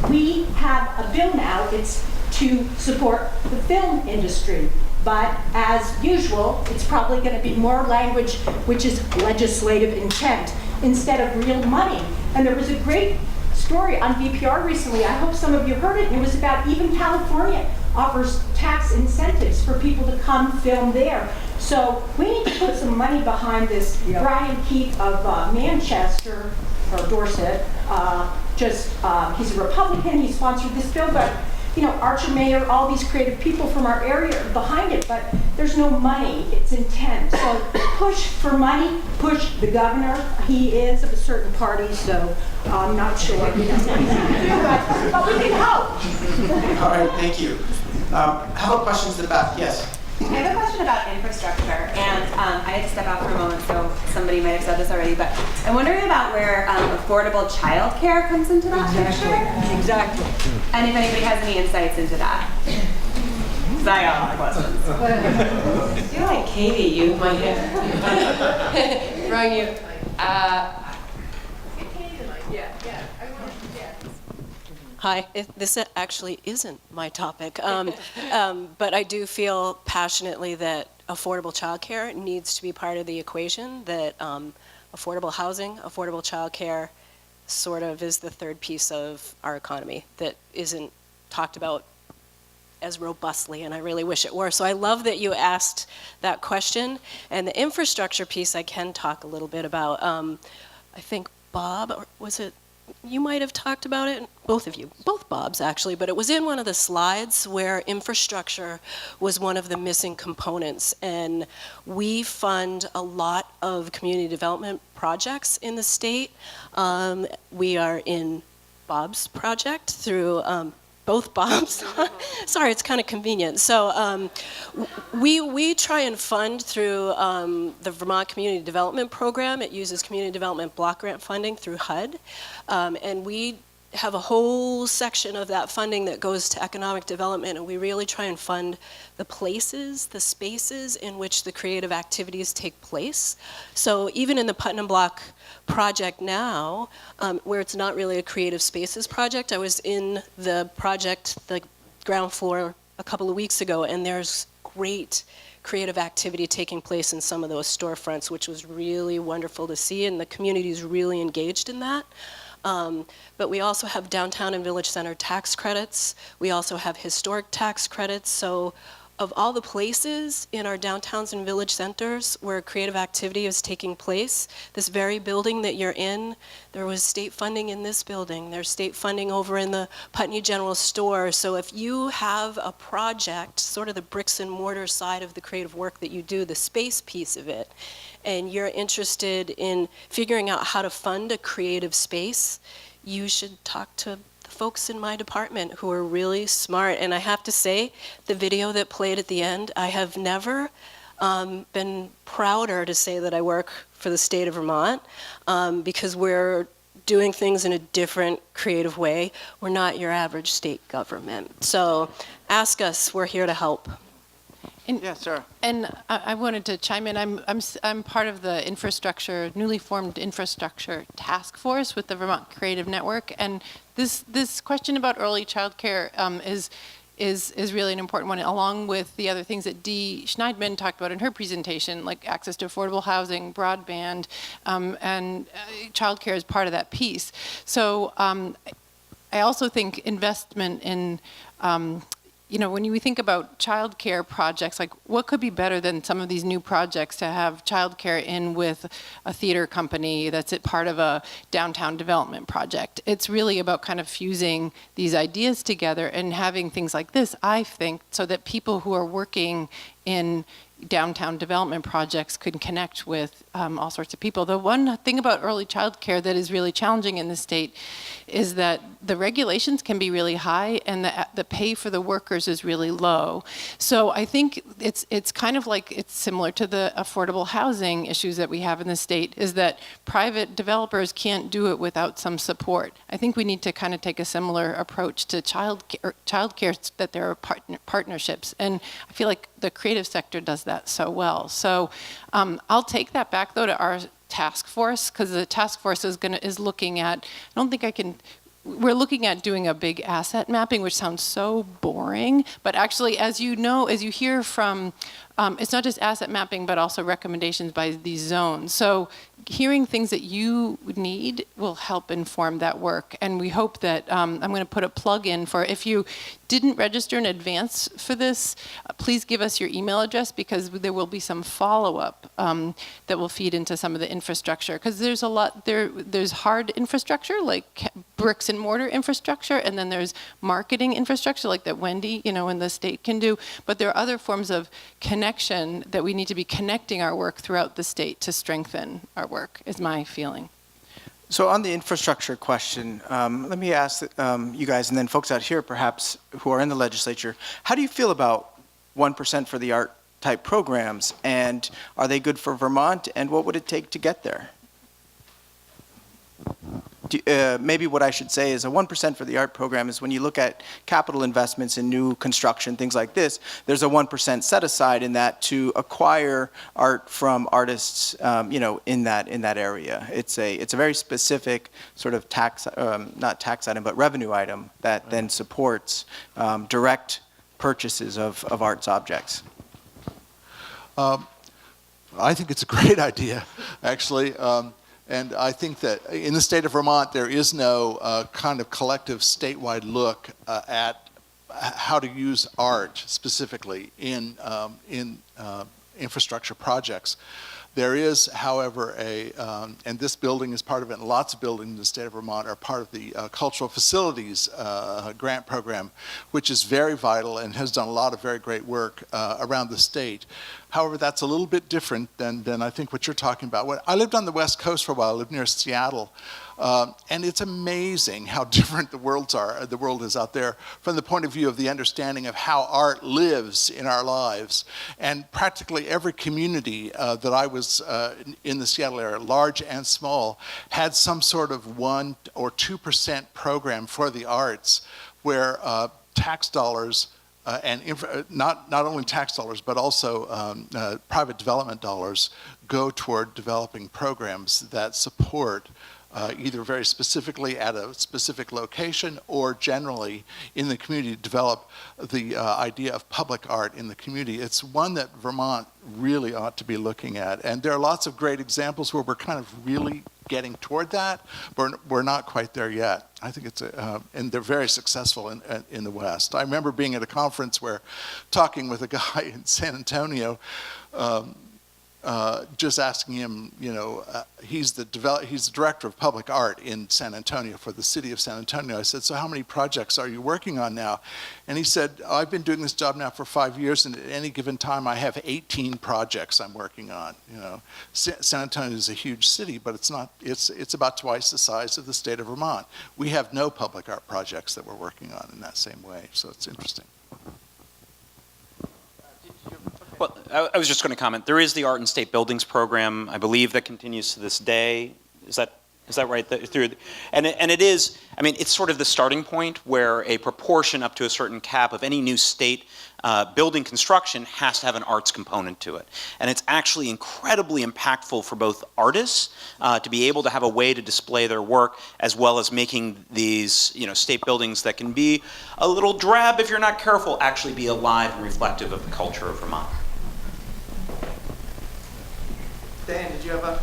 we have a bill now, it's to support the film industry, but as usual, it's probably going to be more language which is legislative intent instead of real money. And there was a great story on VPR recently, I hope some of you heard it, and it was about even California offers tax incentives for people to come film there. So we need to put some money behind this. Yep. Brian Keith of Manchester, or Dorset, he's a Republican, he sponsored this bill, but Archer Mayor, all these creative people from our area are behind it, but there's no money, it's intent. So push for money, push the governor. He is of a certain party, so I'm not sure. But we can help. All right, thank you. How about questions in the back? Yes. I have a question about infrastructure, and I had to step out for a moment, so somebody might have said this already, but I'm wondering about where affordable childcare comes into that picture. Exactly. And if anybody has any insights into that. Because I got a lot of questions. I feel like Katie, you might have wrong you. Hi, this actually isn't my topic, but I do feel passionately that affordable childcare needs to be part of the equation, that affordable housing, affordable childcare sort of is the third piece of our economy that isn't talked about as robustly, and I really wish it were. So I love that you asked that question, and the infrastructure piece I can talk a little bit about. I think Bob, or was it, you might have talked about it, both of you, both Bobs actually, but it was in one of the slides where infrastructure was one of the missing components. And we fund a lot of community development projects in the state. We are in Bob's project through both Bobs. Sorry, it's kind of convenient. So we try and fund through the Vermont Community Development Program. It uses community development block grant funding through HUD. And we have a whole section of that funding that goes to economic development, and we really try and fund the places, the spaces in which the creative activities take place. So even in the Putnam Block project now, where it's not really a creative spaces project, I was in the project, the ground floor, a couple of weeks ago, and there's great creative activity taking place in some of those storefronts, which was really wonderful to see, and the community is really engaged in that. But we also have downtown and village center tax credits. We also have historic tax credits. So of all the places in our downtowns and village centers where creative activity is taking place, this very building that you're in, there was state funding in this building. There's state funding over in the Putney General Store. So if you have a project, sort of the bricks and mortar side of the creative work that you do, the space piece of it, and you're interested in figuring out how to fund a creative space, you should talk to the folks in my department who are really smart. And I have to say, the video that played at the end, I have never been prouder to say that I work for the state of Vermont, because we're doing things in a different creative way. We're not your average state government. So ask us, we're here to help. Yes, sir. And I wanted to chime in. I'm part of the newly formed infrastructure task force with the Vermont Creative Network, and this question about early childcare is really an important one, along with the other things that Dee Schneidman talked about in her presentation, like access to affordable housing, broadband, and childcare is part of that piece. So I also think investment in when we think about childcare projects, like what could be better than some of these new projects to have childcare in with a theater company that's part of a downtown development project? It's really about kind of fusing these ideas together and having things like this, I think, so that people who are working in downtown development projects could connect with all sorts of people. The one thing about early childcare that is really challenging in the state is that the regulations can be really high and the pay for the workers is really low. So I think it's kind of like it's similar to the affordable housing issues that we have in the state, is that private developers can't do it without some support. I think we need to kind of take a similar approach to childcare, that there are partnerships, and I feel like the creative sector does that so well. So I'll take that back though to our task force, because the task force is looking at, we're looking at doing a big asset mapping, which sounds so boring, but actually, as you hear from, it's not just asset mapping, but also recommendations by these zones. So hearing things that you need will help inform that work. And we hope that, I'm going to put a plug in for, if you didn't register in advance for this, please give us your email address, because there will be some follow-up that will feed into some of the infrastructure. Because there's a lot, there's hard infrastructure, like bricks and mortar infrastructure, and then there's marketing infrastructure, like that Wendy, and the state can do. But there are other forms of connection that we need to be connecting our work throughout the state to strengthen our work, is my feeling. So on the infrastructure question, let me ask you guys, and then folks out here perhaps who are in the legislature, how do you feel about 1% for the art type programs, and are they good for Vermont, and what would it take to get there? Maybe what I should say is a 1% for the art program is when you look at capital investments in new construction, things like this, there's a 1% set aside in that to acquire art from artists, in that area. It's a very specific sort of not tax item, but revenue item that then supports direct purchases of arts objects. I think it's a great idea, actually. And I think that in the state of Vermont, there is no kind of collective statewide look at how to use art specifically in infrastructure projects. There is, however, and this building is part of it, and lots of buildings in the state of Vermont are part of the cultural facilities grant program, which is very vital and has done a lot of very great work around the state. However, that's a little bit different than I think what you're talking about. I lived on the West Coast for a while. I lived near Seattle. And it's amazing how different the world is out there from the point of view of the understanding of how art lives in our lives. And practically every community that I was in the Seattle area, large and small, had some sort of 1 or 2% program for the arts where tax dollars and not only tax dollars, but also private development dollars go toward developing programs that support either very specifically at a specific location or generally in the community, to develop the idea of public art in the community. It's one that Vermont really ought to be looking at. And there are lots of great examples where we're kind of really getting toward that, but we're not quite there yet. I think it's, and they're very successful in the West. I remember being at a conference where, talking with a guy in San Antonio, just asking him, he's the director of public art in San Antonio for the city of San Antonio. I said, so how many projects are you working on now? And he said, I've been doing this job now for 5 years, and at any given time I have 18 projects I'm working on. San Antonio is a huge city, but it's not. It's about twice the size of the state of Vermont. We have no public art projects that we're working on in that same way, so it's interesting. Well, I was just going to comment. There is the Art in State Buildings program, I believe, that continues to this day. Is that right? And it is. I mean, it's sort of the starting point where a proportion up to a certain cap of any new state building construction has to have an arts component to it. And it's actually incredibly impactful for both artists to be able to have a way to display their work, as well as making these state buildings that can be a little drab if you're not careful, actually be alive and reflective of the culture of Vermont. Dan, did you have a...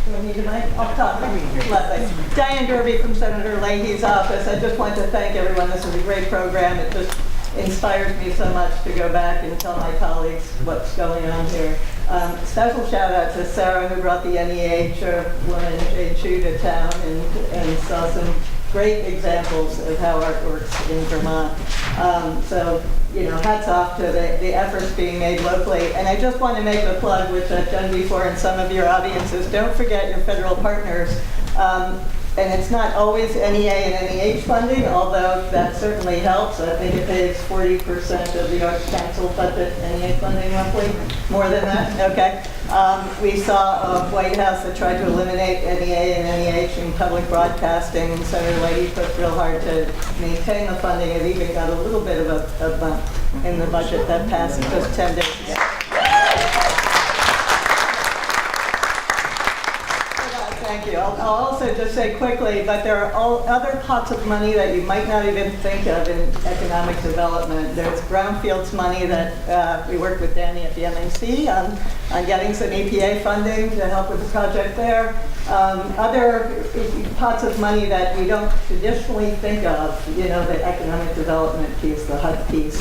Do I need a mic? I'll talk. Lovely. Diane Derby from Senator Leahy's office. I just want to thank everyone. This is a great program. It just inspires me so much to go back and tell my colleagues what's going on here. Special shout out to Sarah, who brought the NEH woman Jade Chu to town and saw some great examples of how art works in Vermont. So, hats off to the efforts being made locally. And I just want to make a plug, which I've done before in some of your audiences. Don't forget your federal partners. And it's not always NEA and NEH funding, although that certainly helps. I think it pays 40% of the Arts Council budget, NEA funding roughly, more than that, okay. We saw a White House that tried to eliminate NEA and NEH in public broadcasting, and Senator Leahy pushed real hard to maintain the funding. It even got a little bit of a bump in the budget that passed just 10 days ago. Thank you. I'll also just say quickly, but there are other pots of money that you might not even think of in economic development. There's brownfields money that we worked with Danny at the MAC on getting some EPA funding to help with the project there. Other pots of money that we don't traditionally think of, the economic development piece, the HUD piece.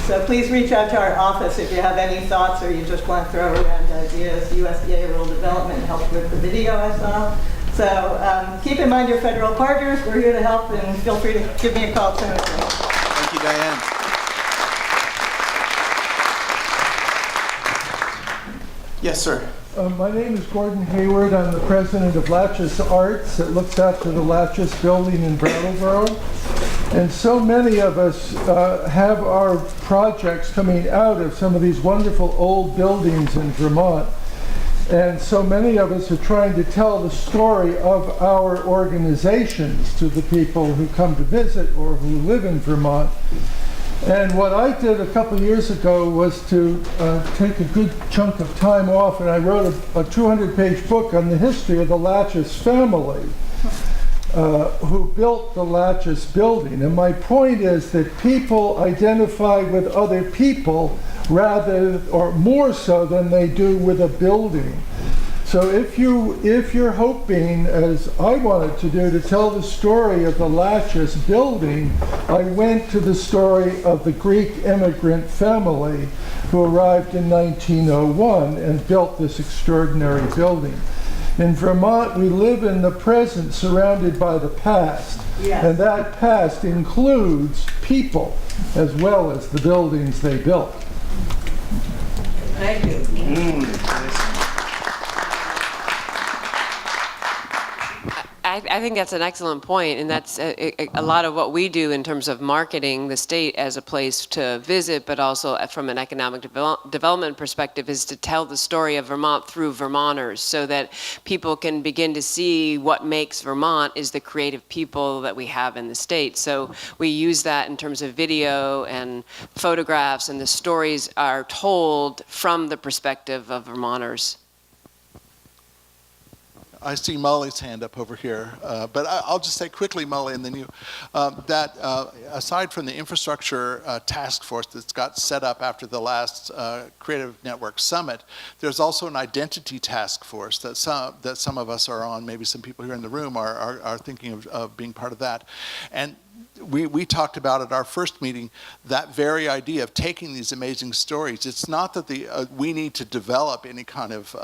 So please reach out to our office if you have any thoughts or you just want to throw around ideas. USDA Rural Development helped with the video I saw. So keep in mind your federal partners. We're here to help, and feel free to give me a call soon. Thank you, Diane. Yes, sir. My name is Gordon Hayward. I'm the president of Latches Arts. It looks after the Latches building in Brattleboro. And so many of us have our projects coming out of some of these wonderful old buildings in Vermont. And so many of us are trying to tell the story of our organizations to the people who come to visit or who live in Vermont. And what I did a couple years ago was to take a good chunk of time off, and I wrote a 200-page book on the history of the Latches family, who built the Latches building. And my point is that people identify with other people rather, or more so than they do with a building. So if you're hoping, as I wanted to do, to tell the story of the Latches building, I went to the story of the Greek immigrant family who arrived in 1901 and built this extraordinary building. In Vermont, we live in the present surrounded by the past. Yes. And that past includes people as well as the buildings they built. Thank you. I think that's an excellent point, and that's a lot of what we do in terms of marketing the state as a place to visit, but also from an economic development perspective, is to tell the story of Vermont through Vermonters, so that people can begin to see what makes Vermont is the creative people that we have in the state. So we use that in terms of video and photographs, and the stories are told from the perspective of Vermonters. I see Molly's hand up over here, but I'll just say quickly, Molly, and then you, that aside from the infrastructure task force that's got set up after the last Creative Network Summit, there's also an identity task force that some of us are on. Maybe some people here in the room are thinking of being part of that. And we talked about at our first meeting that very idea of taking these amazing stories. It's not that we need to develop any kind of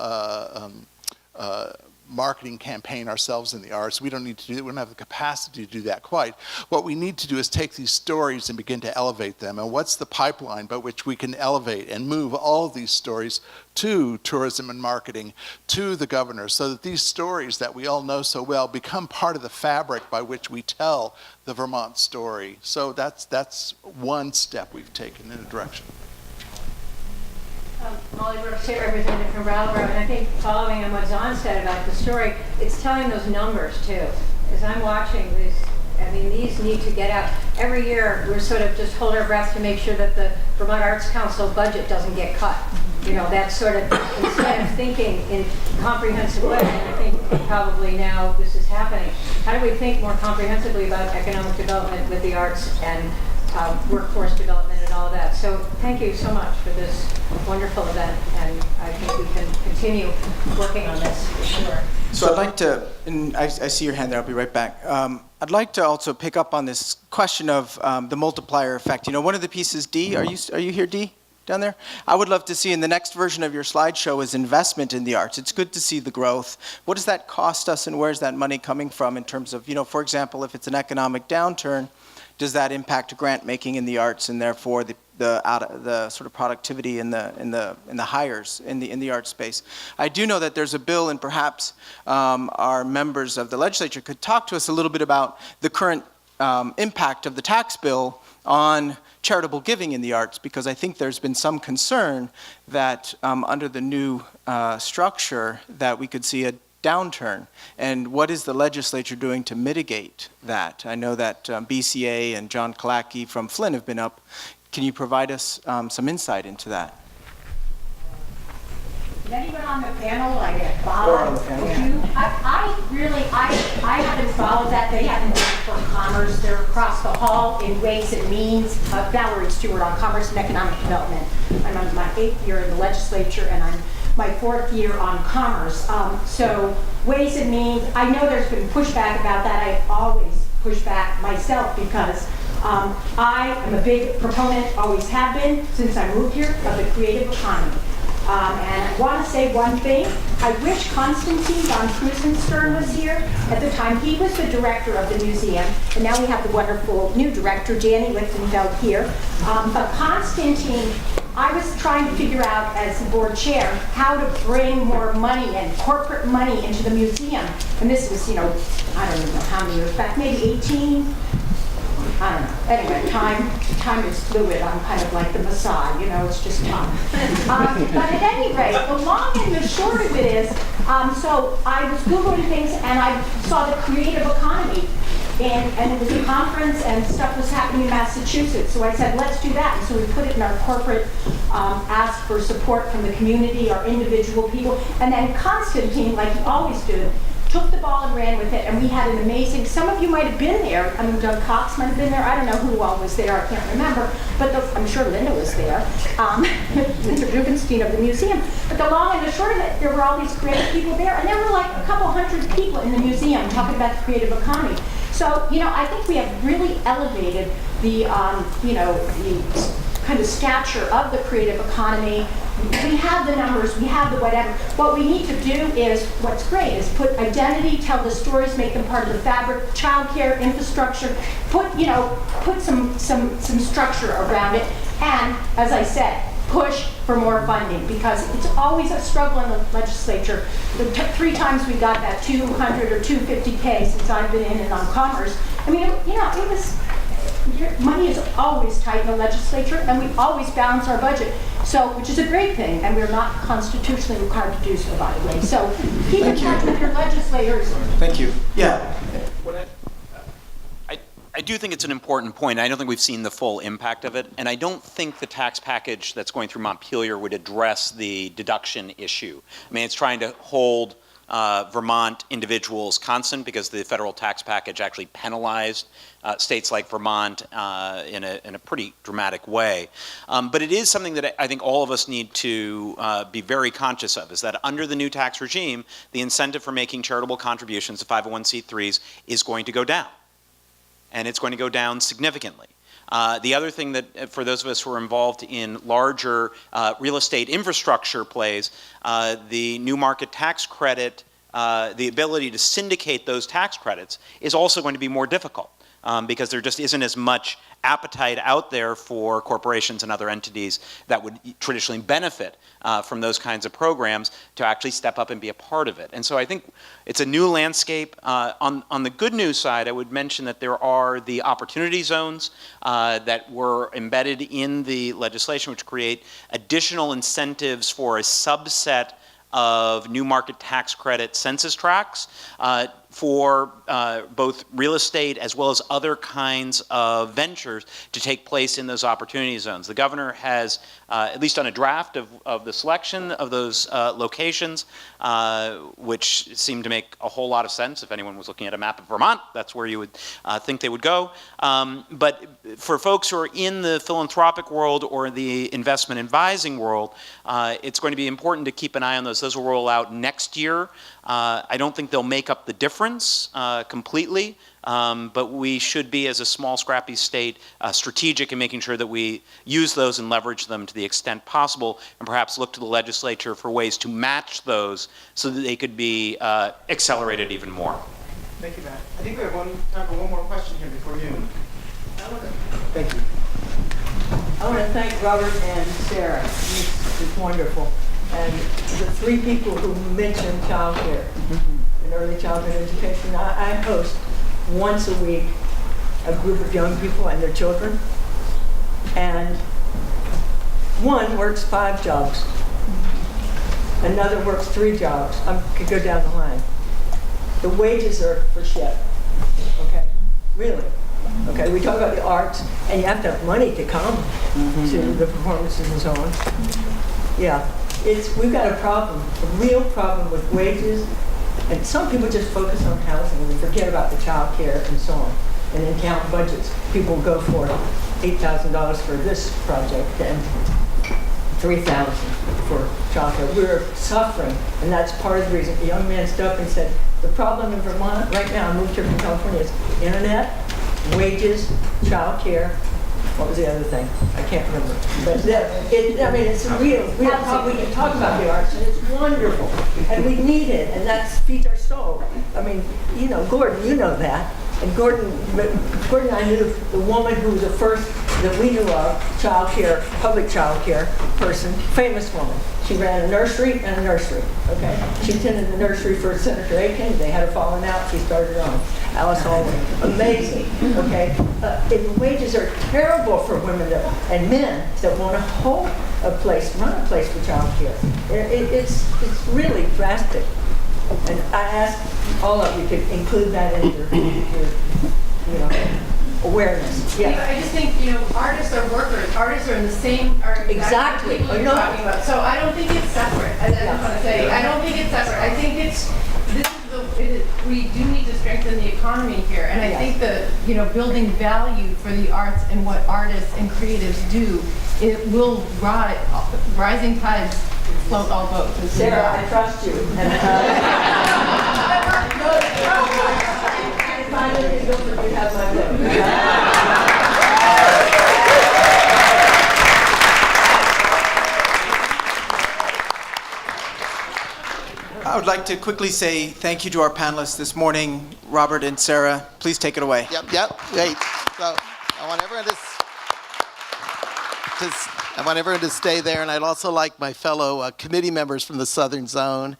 marketing campaign ourselves in the arts. We don't need to do that. We don't have the capacity to do that quite. What we need to do is take these stories and begin to elevate them. And what's the pipeline by which we can elevate and move all of these stories to tourism and marketing, to the governor, so that these stories that we all know so well become part of the fabric by which we tell the Vermont story. So that's one step we've taken in a direction. Molly Brooks here, representing from Brattleboro, and I think following on what Zahn said about the story, it's telling those numbers too. As I'm watching this, I mean, these need to get out. Every year, we're sort of just hold our breath to make sure that the Vermont Arts Council budget doesn't get cut. You know, that sort of, instead of thinking in a comprehensive way, and I think probably now this is happening, how do we think more comprehensively about economic development with the arts and workforce development and all of that. So thank you so much for this wonderful event, and I think we can continue working on this for sure. So I'd like to, and I see your hand there, I'll be right back. I'd like to also pick up on this question of the multiplier effect. You know, one of the pieces, Dee, are you here, Dee, down there? I would love to see in the next version of your slideshow is investment in the arts. It's good to see the growth. What does that cost us, and where's that money coming from in terms of, you know, for example, if it's an economic downturn, does that impact grant making in the arts and therefore the sort of productivity in the hires in the art space? I do know that there's a bill, and perhaps our members of the legislature could talk to us a little bit about the current impact of the tax bill on charitable giving in the arts, because I think there's been some concern that under the new structure that we could see a downturn. And what is the legislature doing to mitigate that? I know that BCA and John Kalacki from Flynn have been up. Can you provide us some insight into that? Is anyone on the panel, like Bob? I haven't followed that. They haven't been for commerce. They're across the hall in Ways and Means. Valerie Stewart on Commerce and Economic Development. I'm on my 8th year in the legislature, and I'm my 4th year on commerce. So Ways and Means, I know there's been pushback about that. I always push back myself because I am a big proponent, always have been since I moved here, of the creative economy. And I want to say one thing. I wish Konstantin von Krusenstern was here. At the time, he was the director of the museum, and now we have the wonderful new director, Danny Lichtenfeld, here. But Konstantin, I was trying to figure out, as the board chair, how to bring more money and corporate money into the museum. And this was, you know, I don't even know how many years back, maybe 18. I don't know. Anyway, time is fluid. I'm kind of like the Messiah, you know, it's just time. But at any rate, the long and the short of it is, so I was Googling things and I saw the creative economy. And it was a conference and stuff was happening in Massachusetts. So I said, let's do that. And so we put it in our corporate ask for support from the community, our individual people. And then Konstantin, like he always do, took the ball and ran with it, and we had an amazing, some of you might have been there, I mean, Doug Cox might have been there, I don't know who all was there, I can't remember, but I'm sure Linda was there, Linda Rubenstein of the museum. But the long and the short of it, there were all these creative people there, and there were like a couple hundred people in the museum talking about the creative economy. So, you know, I think we have really elevated the, you know, the kind of stature of the creative economy. We have the numbers, we have the whatever. What we need to do is, what's great, is put identity, tell the stories, make them part of the fabric, childcare, infrastructure, put some structure around it, and, as I said, push for more funding, because it's always a struggle in the legislature. The 3 times we got that 200 or 250K since I've been in and on commerce. I mean, you know, it was, money is always tight in the legislature, and we always balance our budget. So, which is a great thing, and we're not constitutionally required to do so, by the way. So, keep in touch with your legislators. Thank you. Yeah. I do think it's an important point. I don't think we've seen the full impact of it, and I don't think the tax package that's going through Montpelier would address the deduction issue. I mean, it's trying to hold Vermont individuals constant because the federal tax package actually penalized states like Vermont in a pretty dramatic way. But it is something that I think all of us need to be very conscious of, is that under the new tax regime, the incentive for making charitable contributions to 501c3s is going to go down. And it's going to go down significantly. The other thing that, for those of us who are involved in larger real estate infrastructure plays, the new market tax credit, the ability to syndicate those tax credits is also going to be more difficult because there just isn't as much appetite out there for corporations and other entities that would traditionally benefit from those kinds of programs to actually step up and be a part of it. And so I think it's a new landscape. On the good news side, I would mention that there are the opportunity zones that were embedded in the legislation, which create additional incentives for a subset of new market tax credit census tracts for both real estate as well as other kinds of ventures to take place in those opportunity zones. The governor has at least done a draft of the selection of those locations, which seemed to make a whole lot of sense. If anyone was looking at a map of Vermont, that's where you would think they would go. But for folks who are in the philanthropic world or the investment advising world, it's going to be important to keep an eye on those. Those will roll out next year. I don't think they'll make up the difference completely, but we should be, as a small, scrappy state, strategic in making sure that we use those and leverage them to the extent possible, and perhaps look to the legislature for ways to match those so that they could be accelerated even more. Thank you, Matt. I think we have time for one more question here before noon. Thank you. I want to thank Robert and Sarah. It's wonderful. And the three people who mentioned child care and early childhood education, I host once a week a group of young people and their children. And one works 5 jobs. Another works 3 jobs. I could go down the line. The wages are for shit. Okay? Really. Okay, we talk about the arts, and you have to have money to come to the performances and so on. Yeah, we've got a problem, a real problem with wages, and some people just focus on housing and they forget about the child care and so on, and then count budgets. People go for $8,000 for this project and $3,000 for child care. We're suffering, and that's part of the reason. A young man stood up and said, the problem in Vermont right now, I moved here from California, is internet, wages, child care. What was the other thing? I can't remember. But I mean, it's real. We can talk about the arts, and it's wonderful, and we need it, and that feeds our soul. I mean, you know, Gordon, you know that. And Gordon and I knew the woman who was the first that we knew of, child care, public child care person, famous woman. She ran a nursery and a nursery, okay? She attended the nursery for Senator Aiken. They had a falling out. She started on. Alice Hallway. Amazing, okay? The wages are terrible for women and men that want to hold a place, run a place for child care. It's really drastic. And I ask all of you to include that in your awareness. Yeah. I just think, artists are workers. Artists are in the same, exactly people you're talking about. So I don't think it's separate. I just want to say, I don't think it's separate. I think we do need to strengthen the economy here. And I think that, building value for the arts and what artists and creatives do, it will rise. Rising tides float all boats. Sarah, I trust you. I would like to quickly say thank you to our panelists this morning, Robert and Sarah. Please take it away. Yep. Great. So I want everyone to stay there, and I'd also like my fellow committee members from the Southern Zone,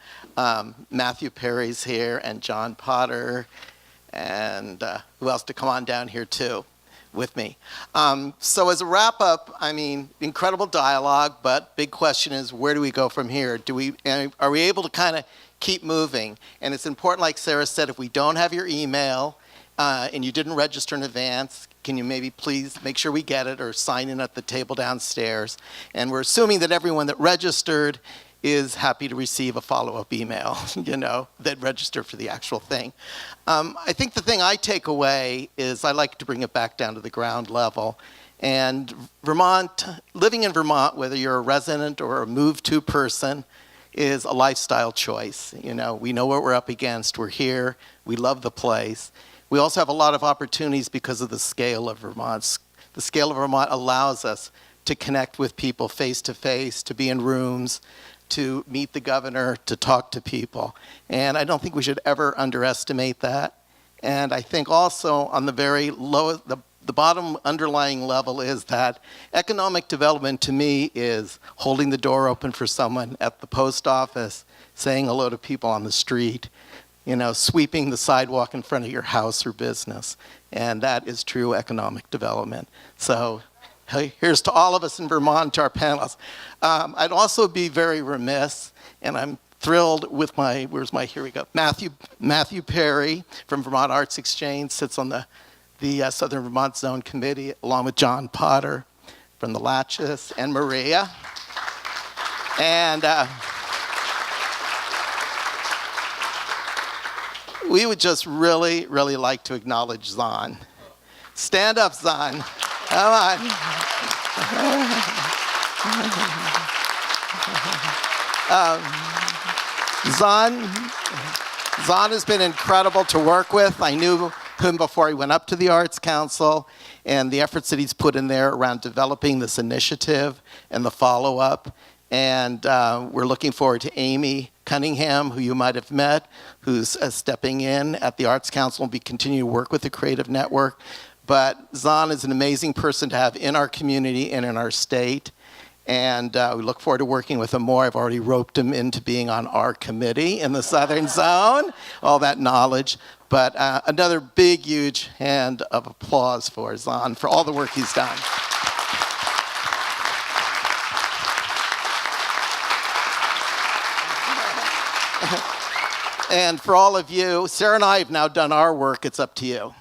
Matthew Perry's here, and John Potter, and who else to come on down here too with me. So as a wrap up, I mean, incredible dialogue, but big question is, where do we go from here? Are we able to kind of keep moving? And it's important, like Sarah said, if we don't have your email and you didn't register in advance, can you maybe please make sure we get it or sign in at the table downstairs? And we're assuming that everyone that registered is happy to receive a follow-up email, that register for the actual thing. I think the thing I take away is I like to bring it back down to the ground level. And Vermont, living in Vermont, whether you're a resident or a move-to person, is a lifestyle choice. We know what we're up against. We're here. We love the place. We also have a lot of opportunities because of the scale of Vermont. The scale of Vermont allows us to connect with people face-to-face, to be in rooms, to meet the governor, to talk to people. And I don't think we should ever underestimate that. And I think also on the very low, the bottom underlying level is that economic development to me is holding the door open for someone at the post office, saying hello to people on the street, sweeping the sidewalk in front of your house or business. And that is true economic development. So here's to all of us in Vermont, to our panelists. I'd also be very remiss, and I'm thrilled with here we go. Matthew Perry from Vermont Arts Exchange sits on the Southern Vermont Zone Committee, along with John Potter from the Latches, and Maria. And we would just really, really like to acknowledge Zahn. Stand up, Zahn. Come on. Zahn has been incredible to work with. I knew him before he went up to the Arts Council, and the efforts that he's put in there around developing this initiative and the follow-up. And we're looking forward to Amy Cunningham, who you might have met, who's stepping in at the Arts Council and be continuing to work with the Creative Network. But Zahn is an amazing person to have in our community and in our state. And we look forward to working with him more. I've already roped him into being on our committee in the Southern Zone, all that knowledge. But another big, huge hand of applause for Zahn for all the work he's done. And for all of you, Sarah and I have now done our work. It's up to you.